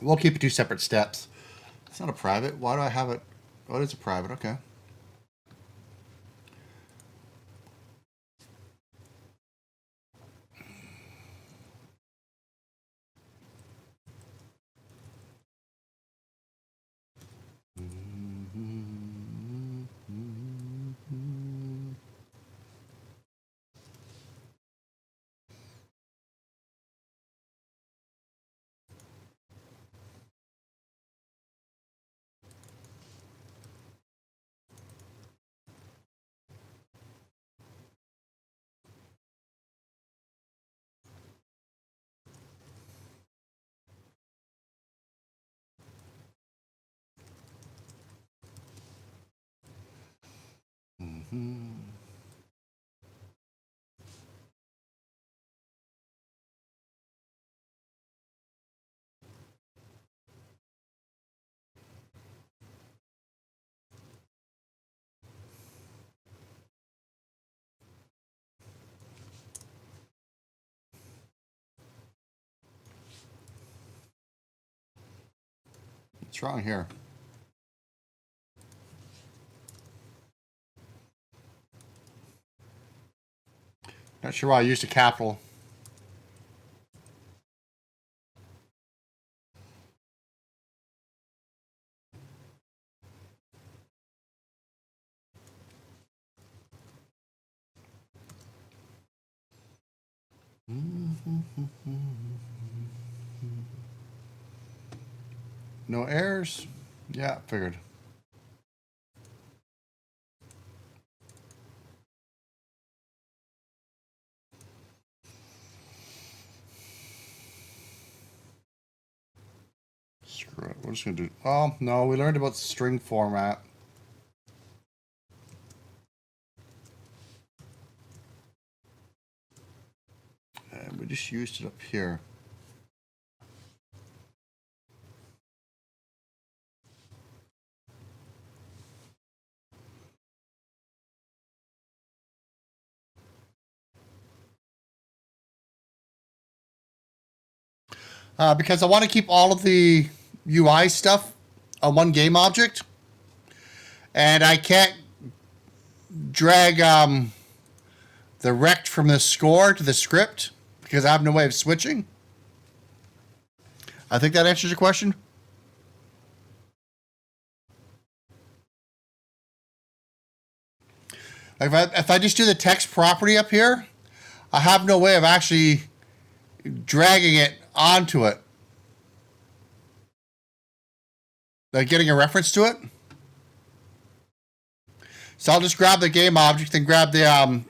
We'll keep it 2 separate steps. It's not a private. Why do I have it? Oh, it is a private. Okay. What's wrong here? Not sure why I used a capital. No errors? Yeah, figured. Screw it. We're just going to do... Oh, no, we learned about string format. And we just used it up here. Because I want to keep all of the UI stuff on one game object. And I can't drag the rect from the score to the script because I have no way of switching. I think that answers your question. If I just do the text property up here, I have no way of actually dragging it onto it. Like getting a reference to it. So I'll just grab the game object and grab the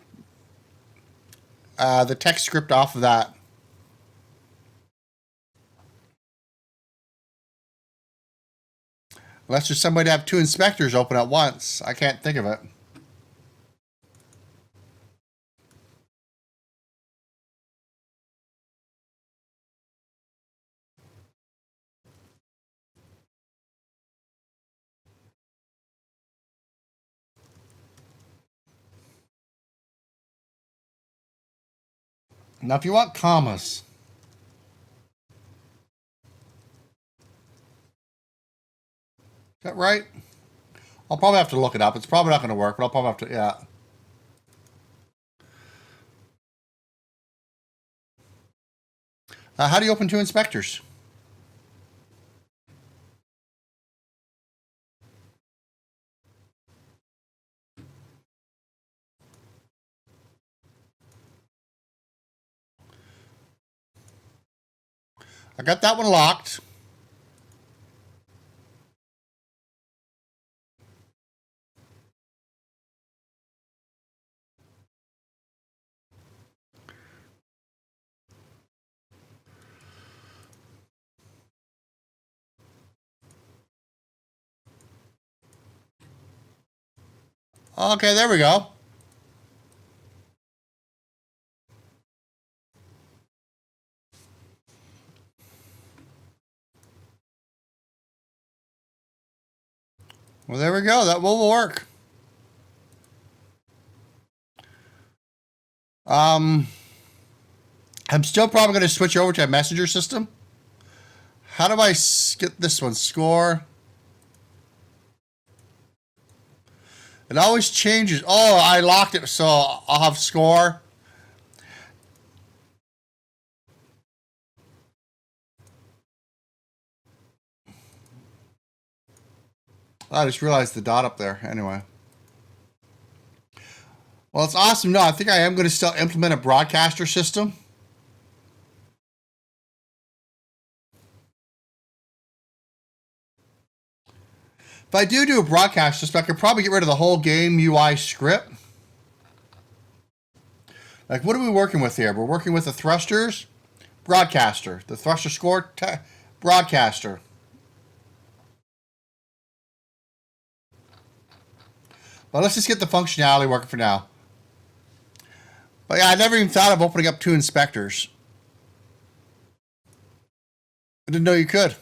text script off of that. Unless there's some way to have two inspectors open at once. I can't think of it. Now, if you want commas, is that right? I'll probably have to look it up. It's probably not going to work, but I'll probably have to, yeah. How do you open two inspectors? I got that one locked. Okay, there we go. Well, there we go. That will work. I'm still probably going to switch over to a messenger system. How do I get this one? Score. It always changes. Oh, I locked it, so I'll have score. I just realized the dot up there. Anyway. Well, it's awesome. No, I think I am going to still implement a broadcaster system. If I do a broadcast system, I could probably get rid of the whole game UI script. Like, what are we working with here? We're working with the thrusters, broadcaster. The thruster score, broadcaster. But let's just get the functionality working for now. But yeah, I never even thought of opening up 2 inspectors. I didn't know you could.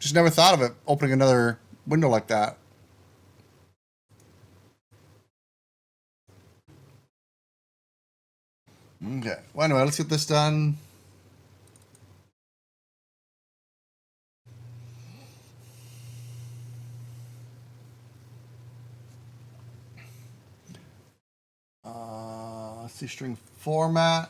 Just never thought of it, opening another window like that. Okay. Well, anyway, let's get this done. Let's see, string format.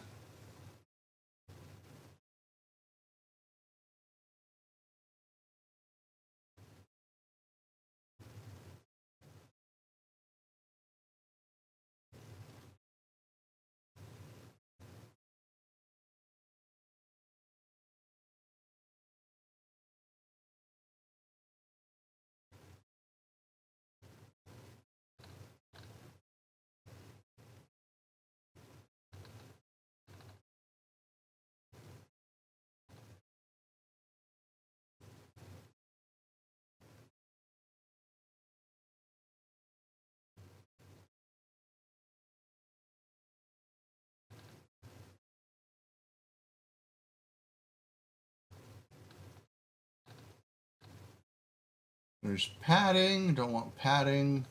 There's padding. Don't want padding.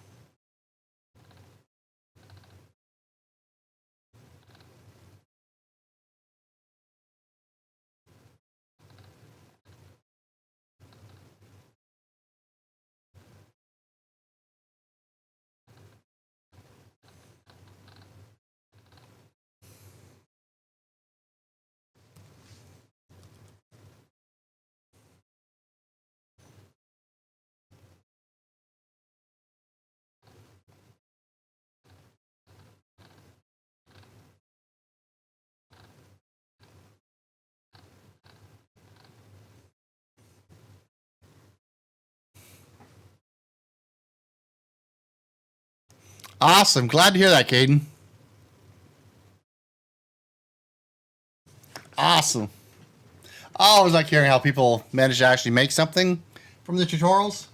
Awesome. Glad to hear that, Caden. Awesome. I always like hearing how people manage to actually make something from the tutorials.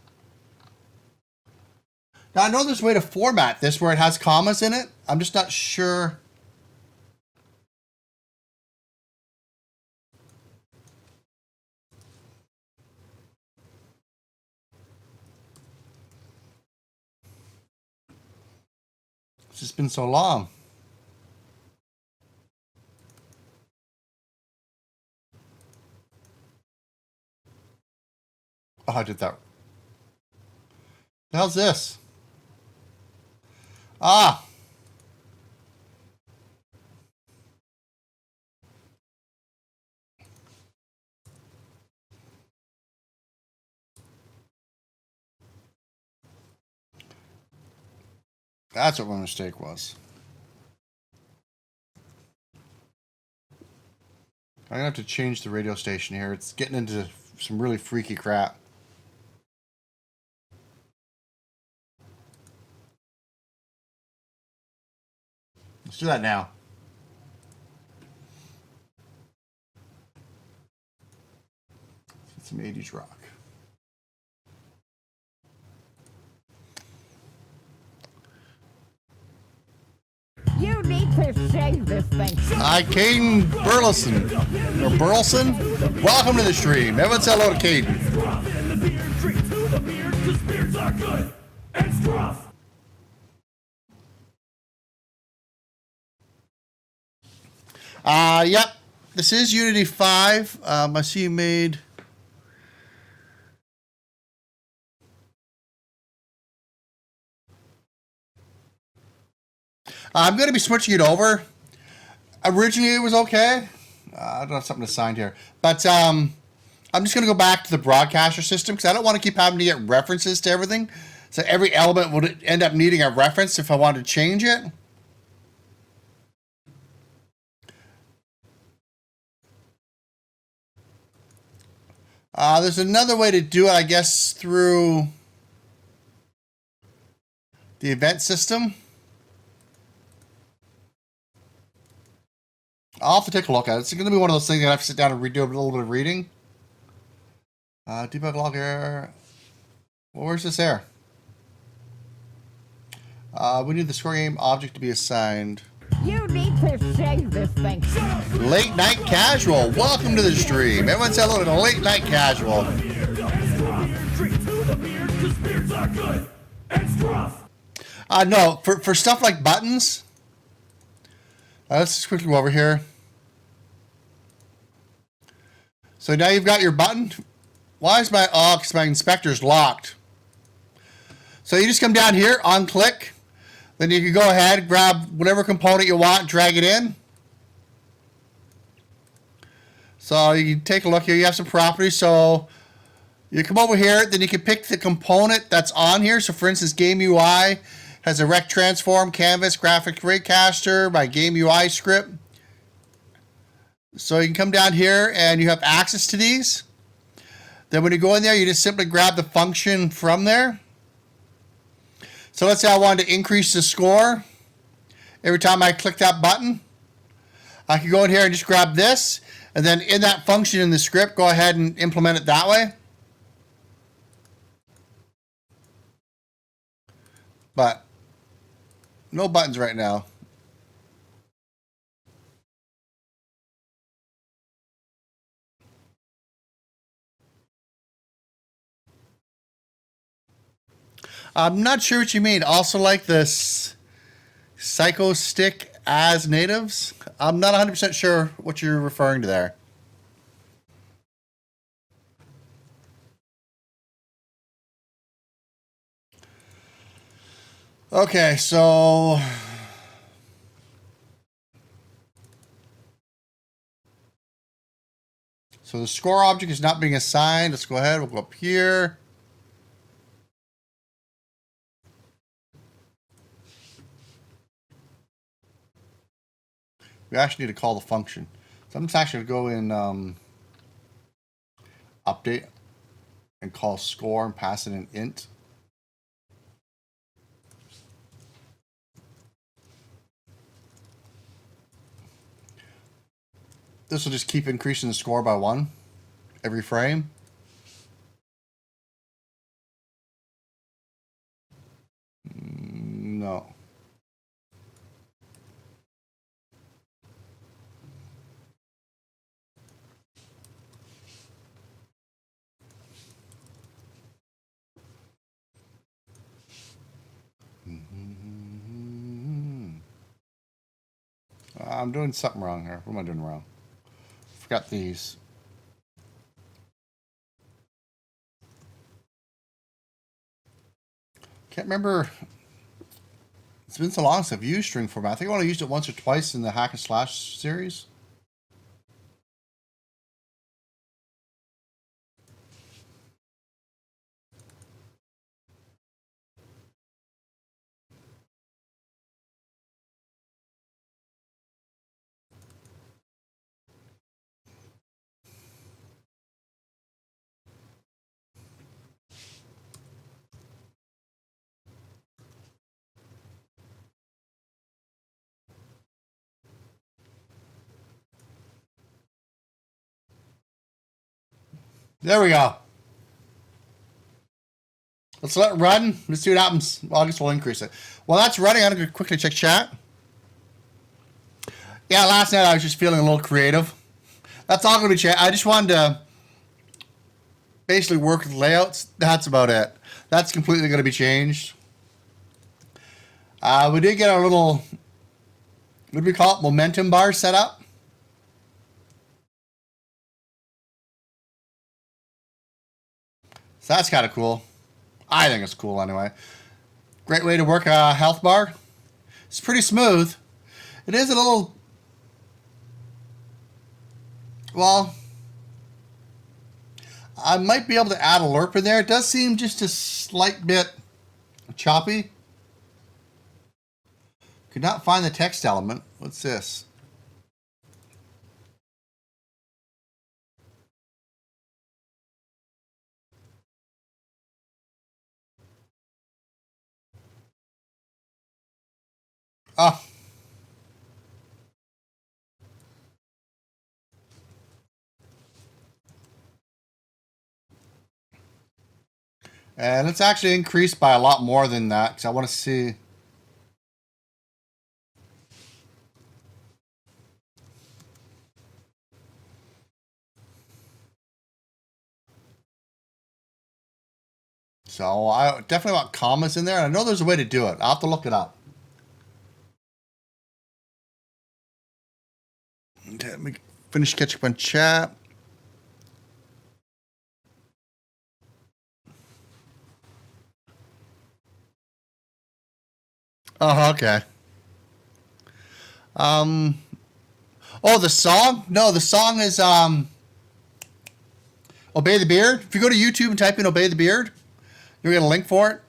Now, I know there's a way to format this where it has commas in it. I'm just not sure. It's just been so long. Oh, I did that. The hell's this? Ah. That's what my mistake was. I'm gonna have to change the radio station here. It's getting into some really freaky crap. Let's do that now. Let's get some 80s rock. You need to save this thing. Hi, Caden Burleson. Or Burleson? Welcome to the stream. Everyone say hello to Caden. Yep. This is Unity 5. I see you made... I'm going to be switching it over. Originally, it was okay. I don't have something assigned here. But I'm just going to go back to the broadcaster system because I don't want to keep having to get references to everything. So every element would end up needing a reference if I wanted to change it. There's another way to do it, I guess, through the event system. I'll have to take a look at it. It's going to be one of those things I have to sit down and redo a little bit of reading. Debug log error. Well, where's this error? We need the score game object to be assigned. You need to save this thing. Late Night Casual. Welcome to the stream. Everyone say hello to Late Night Casual. No, for stuff like buttons. Let's just quickly go over here. So now you've got your button. Why is my, oh, because my inspector's locked. So you just come down here, on click. Then you can go ahead, grab whatever component you want, drag it in. So you can take a look here. You have some properties. So you come over here, then you can pick the component that's on here. So for instance, Game UI has a rec transform, canvas, graphic raycaster, my Game UI script. So you can come down here and you have access to these. Then when you go in there, you just simply grab the function from there. So let's say I wanted to increase the score. Every time I click that button, I can go in here and just grab this. And then in that function in the script, go ahead and implement it that way. But no buttons right now. I'm not sure what you mean. Also like this Psycho Stick as natives. I'm not 100% sure what you're referring to there. Okay, so the score object is not being assigned. Let's go ahead. We'll go up here. We actually need to call the function. So I'm just actually going to go in update and call score and pass it an int. This will just keep increasing the score by 1 every frame. No. I'm doing something wrong here. What am I doing wrong? Forgot these. Can't remember. It's been so long since I've used string format. I think I only used it once or twice in the hack and slash series. There we go. Let's let it run. Let's see what happens. Well, I guess we'll increase it. While that's running, I'm going to quickly check chat. Yeah, last night I was just feeling a little creative. That's all going to be chat. I just wanted to basically work with layouts. That's about it. That's completely going to be changed. We did get our little, what do we call it, momentum bar set up. So that's kind of cool. I think it's cool anyway. Great way to work a health bar. It's pretty smooth. It is a little, well, I might be able to add a lerp in there. It does seem just a slight bit choppy. Could not find the text element. What's this? Oh. And let's actually increase by a lot more than that because I want to see. So I definitely want commas in there. I know there's a way to do it. I'll have to look it up. Okay, let me finish catching up on chat. Oh, okay. Oh, the song? No, the song is Obey the Beard. If you go to YouTube and type in Obey the Beard, you'll get a link for it.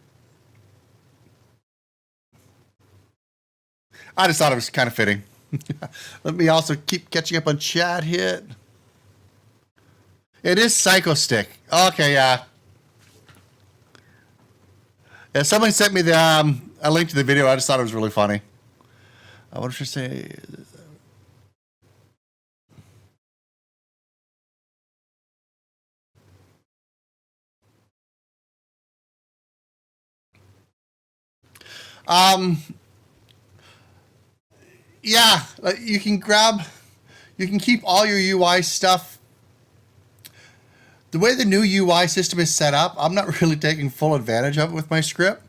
I just thought it was kind of fitting. Let me also keep catching up on chat hit. It is Psycho Stick. Okay, yeah. Yeah, someone sent me the a link to the video. I just thought it was really funny. What should I say? Yeah, you can keep all your UI stuff. The way the new UI system is set up, I'm not really taking full advantage of it with my script,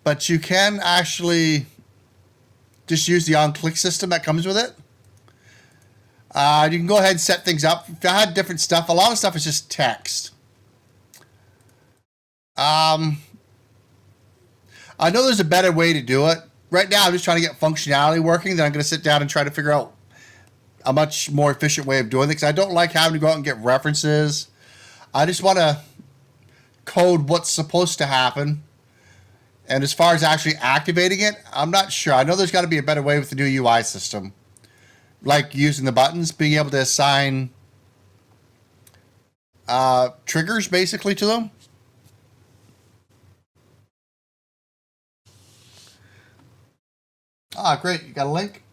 but you can actually just use the on-click system that comes with it. You can go ahead and set things up. If I had different stuff, a lot of stuff is just text. I know there's a better way to do it. Right now, I'm just trying to get functionality working. Then I'm going to sit down and try to figure out a much more efficient way of doing things. I don't like having to go out and get references. I just want to code what's supposed to happen. And as far as actually activating it, I'm not sure. I know there's got to be a better way with the new UI system. Like using the buttons, being able to assign triggers basically to them. Ah, great. You got a link?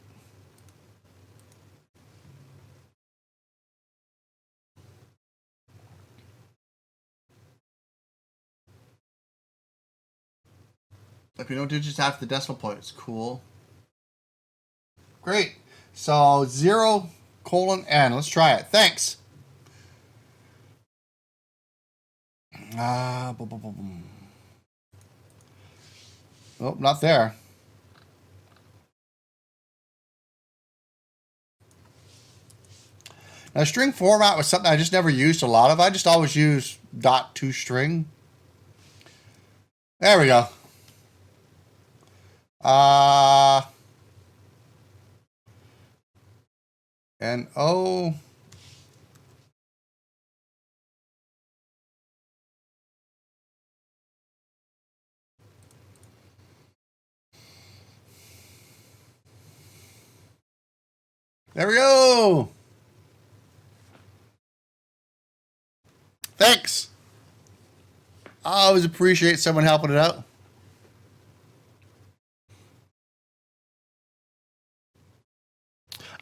If you know digits after the decimal point, it's cool. Great. So 0:n. Let's try it. Thanks. Boom, boom, boom, boom. Oh, not there. Now, string format was something I just never used a lot of. I just always use .toString. There we go. And O. There we go. Thanks. I always appreciate someone helping it out.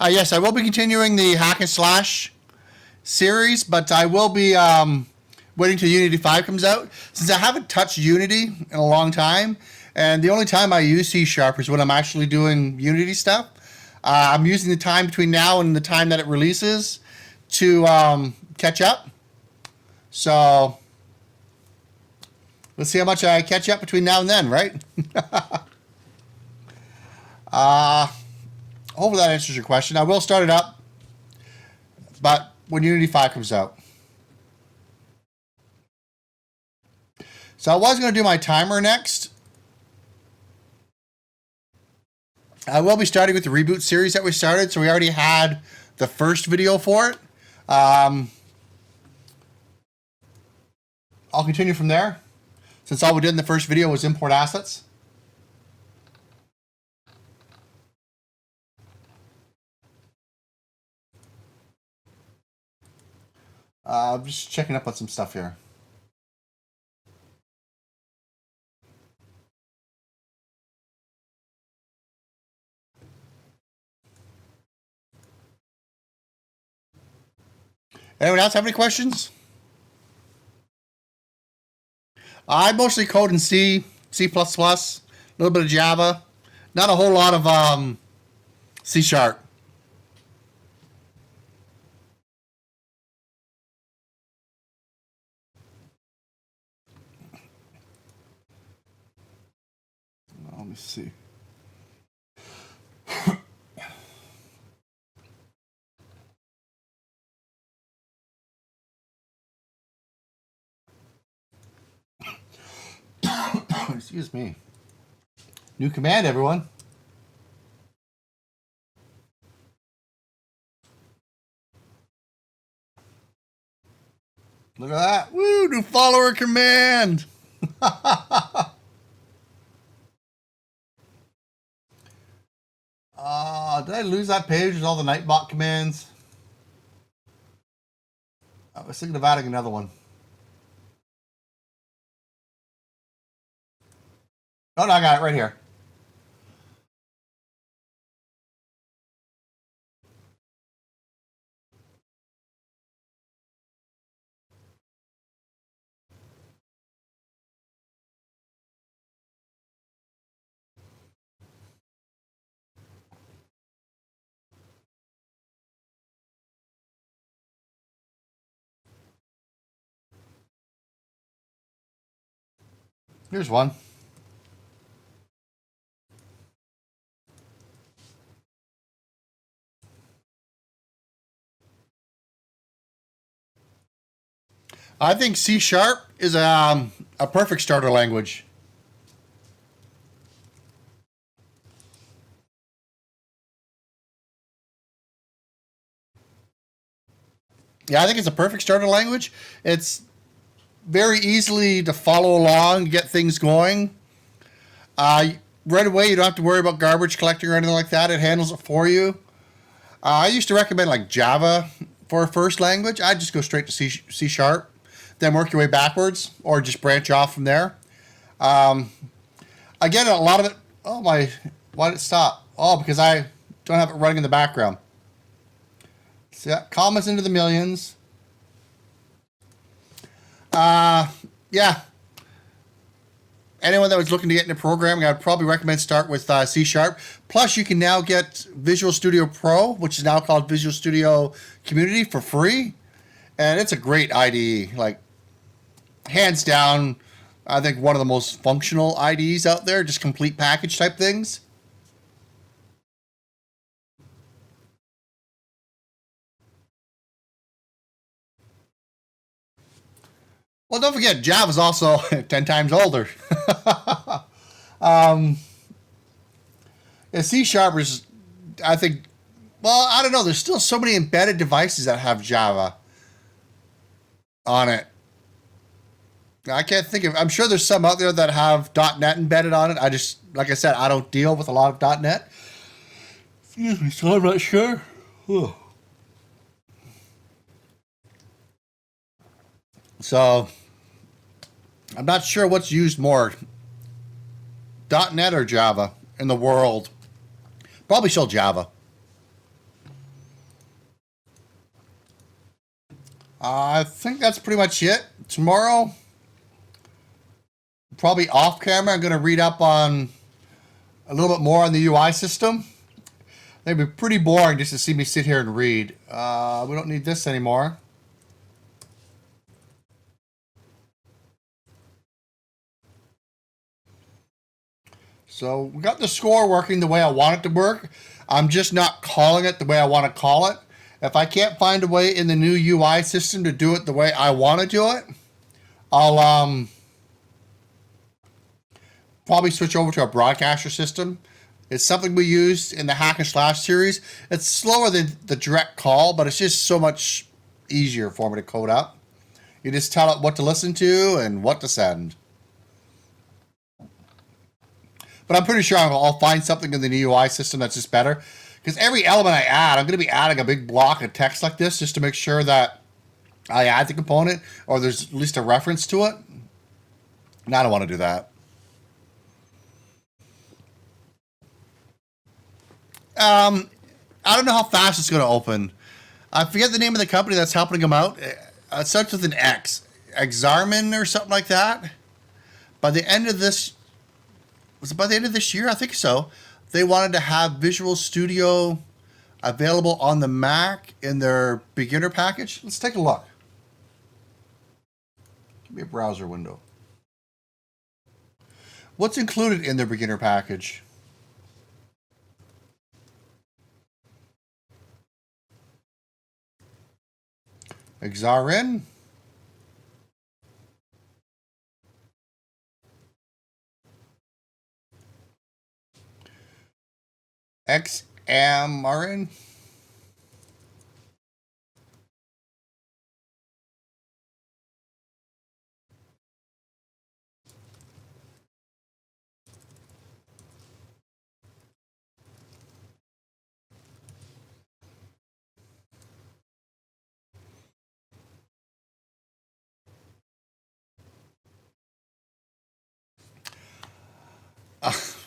Yes, I will be continuing the hack and slash series, but I will be waiting till Unity 5 comes out. Since I haven't touched Unity in a long time, and the only time I use C# is when I'm actually doing Unity stuff. I'm using the time between now and the time that it releases to catch up. So let's see how much I catch up between now and then, right? Hopefully that answers your question. I will start it up, but when Unity 5 comes out. So I was going to do my timer next. I will be starting with the reboot series that we started. So we already had the first video for it. I'll continue from there, since all we did in the first video was import assets. I'm just checking up on some stuff here. Anyone else have any questions? I mostly code in C, C++, a little bit of Java, not a whole lot of C#. Let's see. Excuse me. New command, everyone. Look at that. Woo, new follower command. Did I lose that page with all the Nightbot commands? I was thinking of adding another one. Oh, no, I got it right here. Here's one. I think C# is a perfect starter language. Yeah, I think it's a perfect starter language. It's very easily to follow along, get things going. Right away, you don't have to worry about garbage collecting or anything like that. It handles it for you. I used to recommend like Java for a first language. I'd just go straight to C#, then work your way backwards, or just branch off from there. Again, a lot of it. Oh my! Why did it stop? Oh, because I don't have it running in the background. See that? Commas into the millions. Yeah. Anyone that was looking to get into programming, I'd probably recommend start with C#. Plus, you can now get Visual Studio Pro, which is now called Visual Studio Community, for free. And it's a great IDE. Like, hands down, I think one of the most functional IDEs out there, just complete package type things. Well, don't forget, Java's also 10 times older. Yeah, C# is, I think, well, I don't know. There's still so many embedded devices that have Java on it. I can't think of, I'm sure there's some out there that have .NET embedded on it. I just, like I said, I don't deal with a lot of .NET. Excuse me, so I'm not sure. Ugh. So, I'm not sure what's used more, .NET or Java in the world. Probably still Java. I think that's pretty much it. Tomorrow, probably off camera, I'm going to read up on a little bit more on the UI system. It'd be pretty boring just to see me sit here and read. We don't need this anymore. So we got the score working the way I want it to work. I'm just not calling it the way I want to call it. If I can't find a way in the new UI system to do it the way I want to do it, I'll probably switch over to a broadcaster system. It's something we used in the Hack and Slash series. It's slower than the direct call, but it's just so much easier for me to code up. You just tell it what to listen to and what to send. But I'm pretty sure I'll find something in the new UI system that's just better. Because every element I add, I'm going to be adding a big block of text like this just to make sure that I add the component or there's at least a reference to it. And I don't want to do that. I don't know how fast it's going to open. I forget the name of the company that's helping them out. It starts with an X. Exarmin or something like that. By the end of this... Was it by the end of this year? I think so. They wanted to have Visual Studio available on the Mac in their beginner package. Let's take a look. Give me a browser window. What's included in the beginner package? Xarin. Xamarin.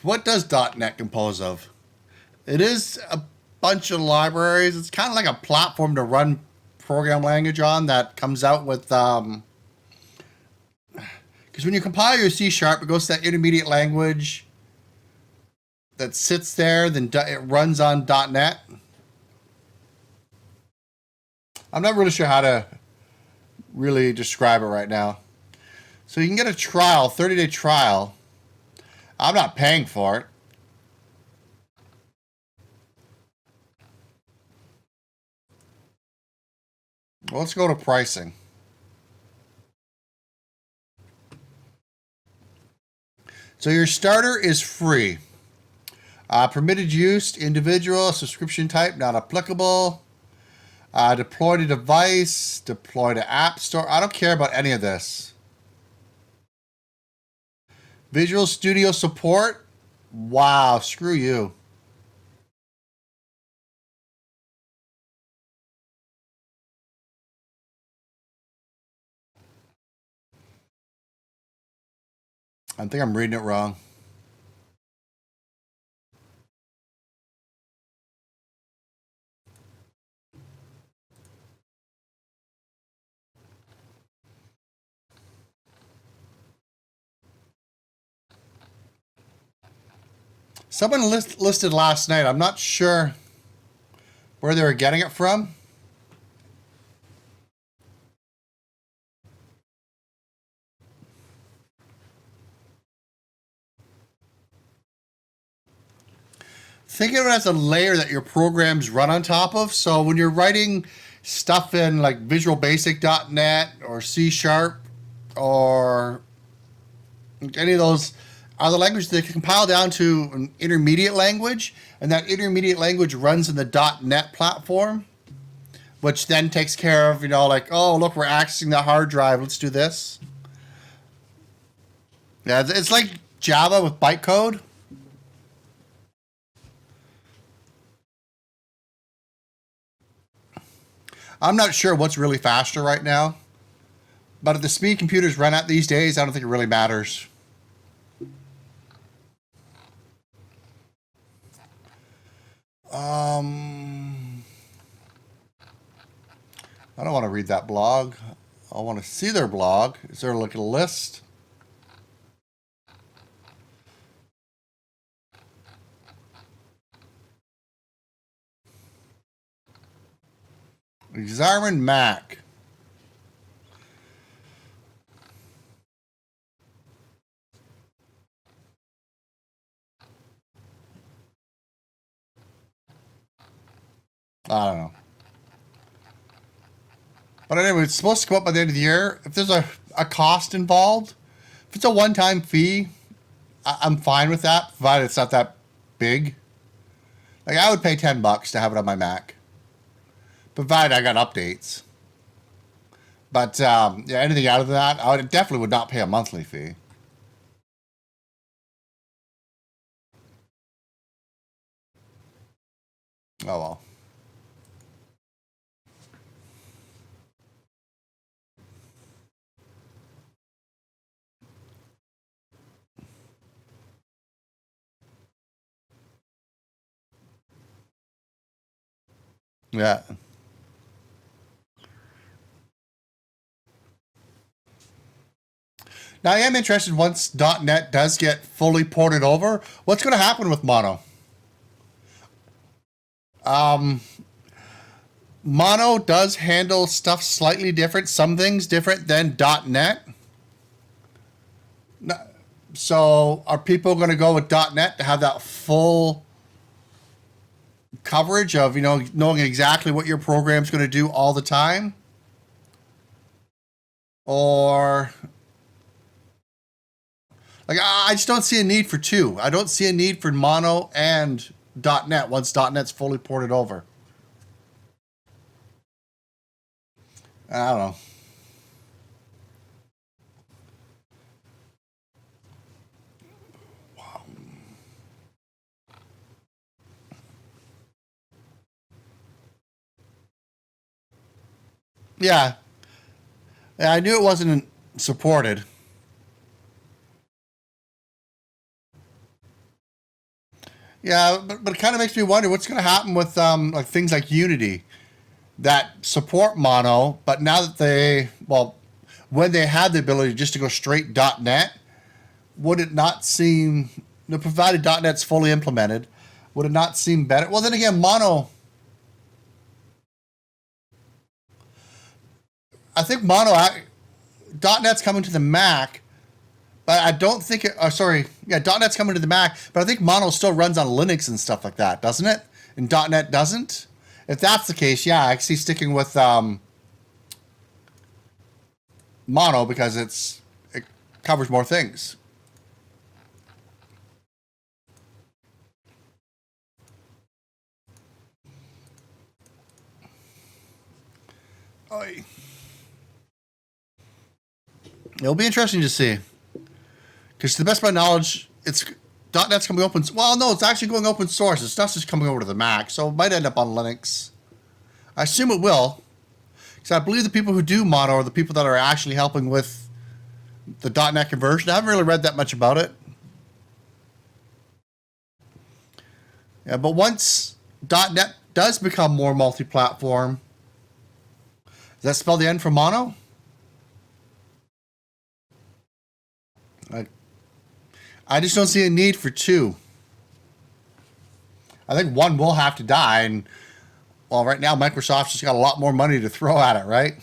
What does .NET compose of? It is a bunch of libraries. It's kind of like a platform to run program language on that comes out with because when you compile your C#, it goes to that intermediate language that sits there, then it runs on .NET. I'm not really sure how to really describe it right now. So you can get a trial, 30-day trial. I'm not paying for it. Well, let's go to pricing. So your starter is free. Permitted use, individual, subscription type, not applicable. Deploy to device, deploy to app store. I don't care about any of this. Visual Studio support. Wow, screw you. I think I'm reading it wrong. Someone listed last night. I'm not sure where they were getting it from. Think of it as a layer that your programs run on top of. So when you're writing stuff in like Visual Basic.net or C# or any of those other languages, they can compile down to an intermediate language, and that intermediate language runs in the .NET platform, which then takes care of, like, oh, look, we're accessing the hard drive. Let's do this. Yeah, it's like Java with bytecode. I'm not sure what's really faster right now, but at the speed computers run at these days, I don't think it really matters. I don't want to read that blog. I want to see their blog. Is there like a list? Xamarin Mac. I don't know. But anyway, it's supposed to come up by the end of the year. If there's a cost involved, if it's a one-time fee, I'm fine with that, provided it's not that big. Like, I would pay $10 to have it on my Mac, provided I got updates. But yeah, anything out of that, I definitely would not pay a monthly fee. Oh well. Yeah. Now, I am interested once .NET does get fully ported over, what's going to happen with Mono? Mono does handle stuff slightly different, some things different than .NET. So are people going to go with .NET to have that full coverage of, you know, knowing exactly what your program's going to do all the time? Or like, I just don't see a need for two. I don't see a need for Mono and .NET once .NET's fully ported over. I don't know. Yeah. Yeah, I knew it wasn't supported. Yeah, but it kind of makes me wonder what's going to happen with like things like Unity that support Mono, but now that they, well, when they had the ability just to go straight .NET, would it not seem, provided .NET's fully implemented, would it not seem better? Well, then again, Mono, I think Mono, .NET's coming to the Mac, but I don't think it, .NET's coming to the Mac, but I think Mono still runs on Linux and stuff like that, doesn't it? And .NET doesn't? If that's the case, yeah, I see sticking with Mono because it covers more things. Oy. It'll be interesting to see. Because to the best of my knowledge, it's .NET's coming open. Well, no, it's actually going open source. It's not just coming over to the Mac, so it might end up on Linux. I assume it will. Because I believe the people who do Mono are the people that are actually helping with the .NET conversion. I haven't really read that much about it. Yeah, but once .NET does become more multi-platform, does that spell the end for Mono? I just don't see a need for two. I think one will have to die, and well, right now Microsoft's just got a lot more money to throw at it, right?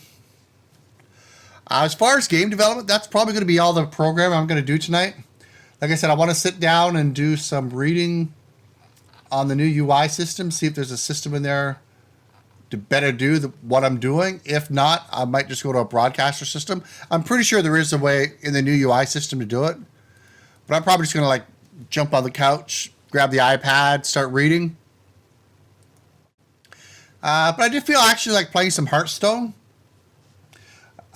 As far as game development, that's probably going to be all the programming I'm going to do tonight. Like I said, I want to sit down and do some reading on the new UI system, see if there's a system in there to better do what I'm doing. If not, I might just go to a broadcaster system. I'm pretty sure there is a way in the new UI system to do it. But I'm probably just going to like jump on the couch, grab the iPad, start reading. But I do feel actually like playing some Hearthstone.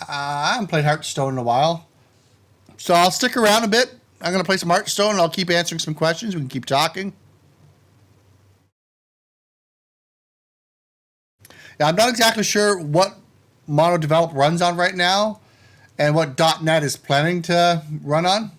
I haven't played Hearthstone in a while. So I'll stick around a bit. I'm going to play some Hearthstone and I'll keep answering some questions. We can keep talking. Yeah, I'm not exactly sure what Mono Develop runs on right now and what .NET is planning to run on.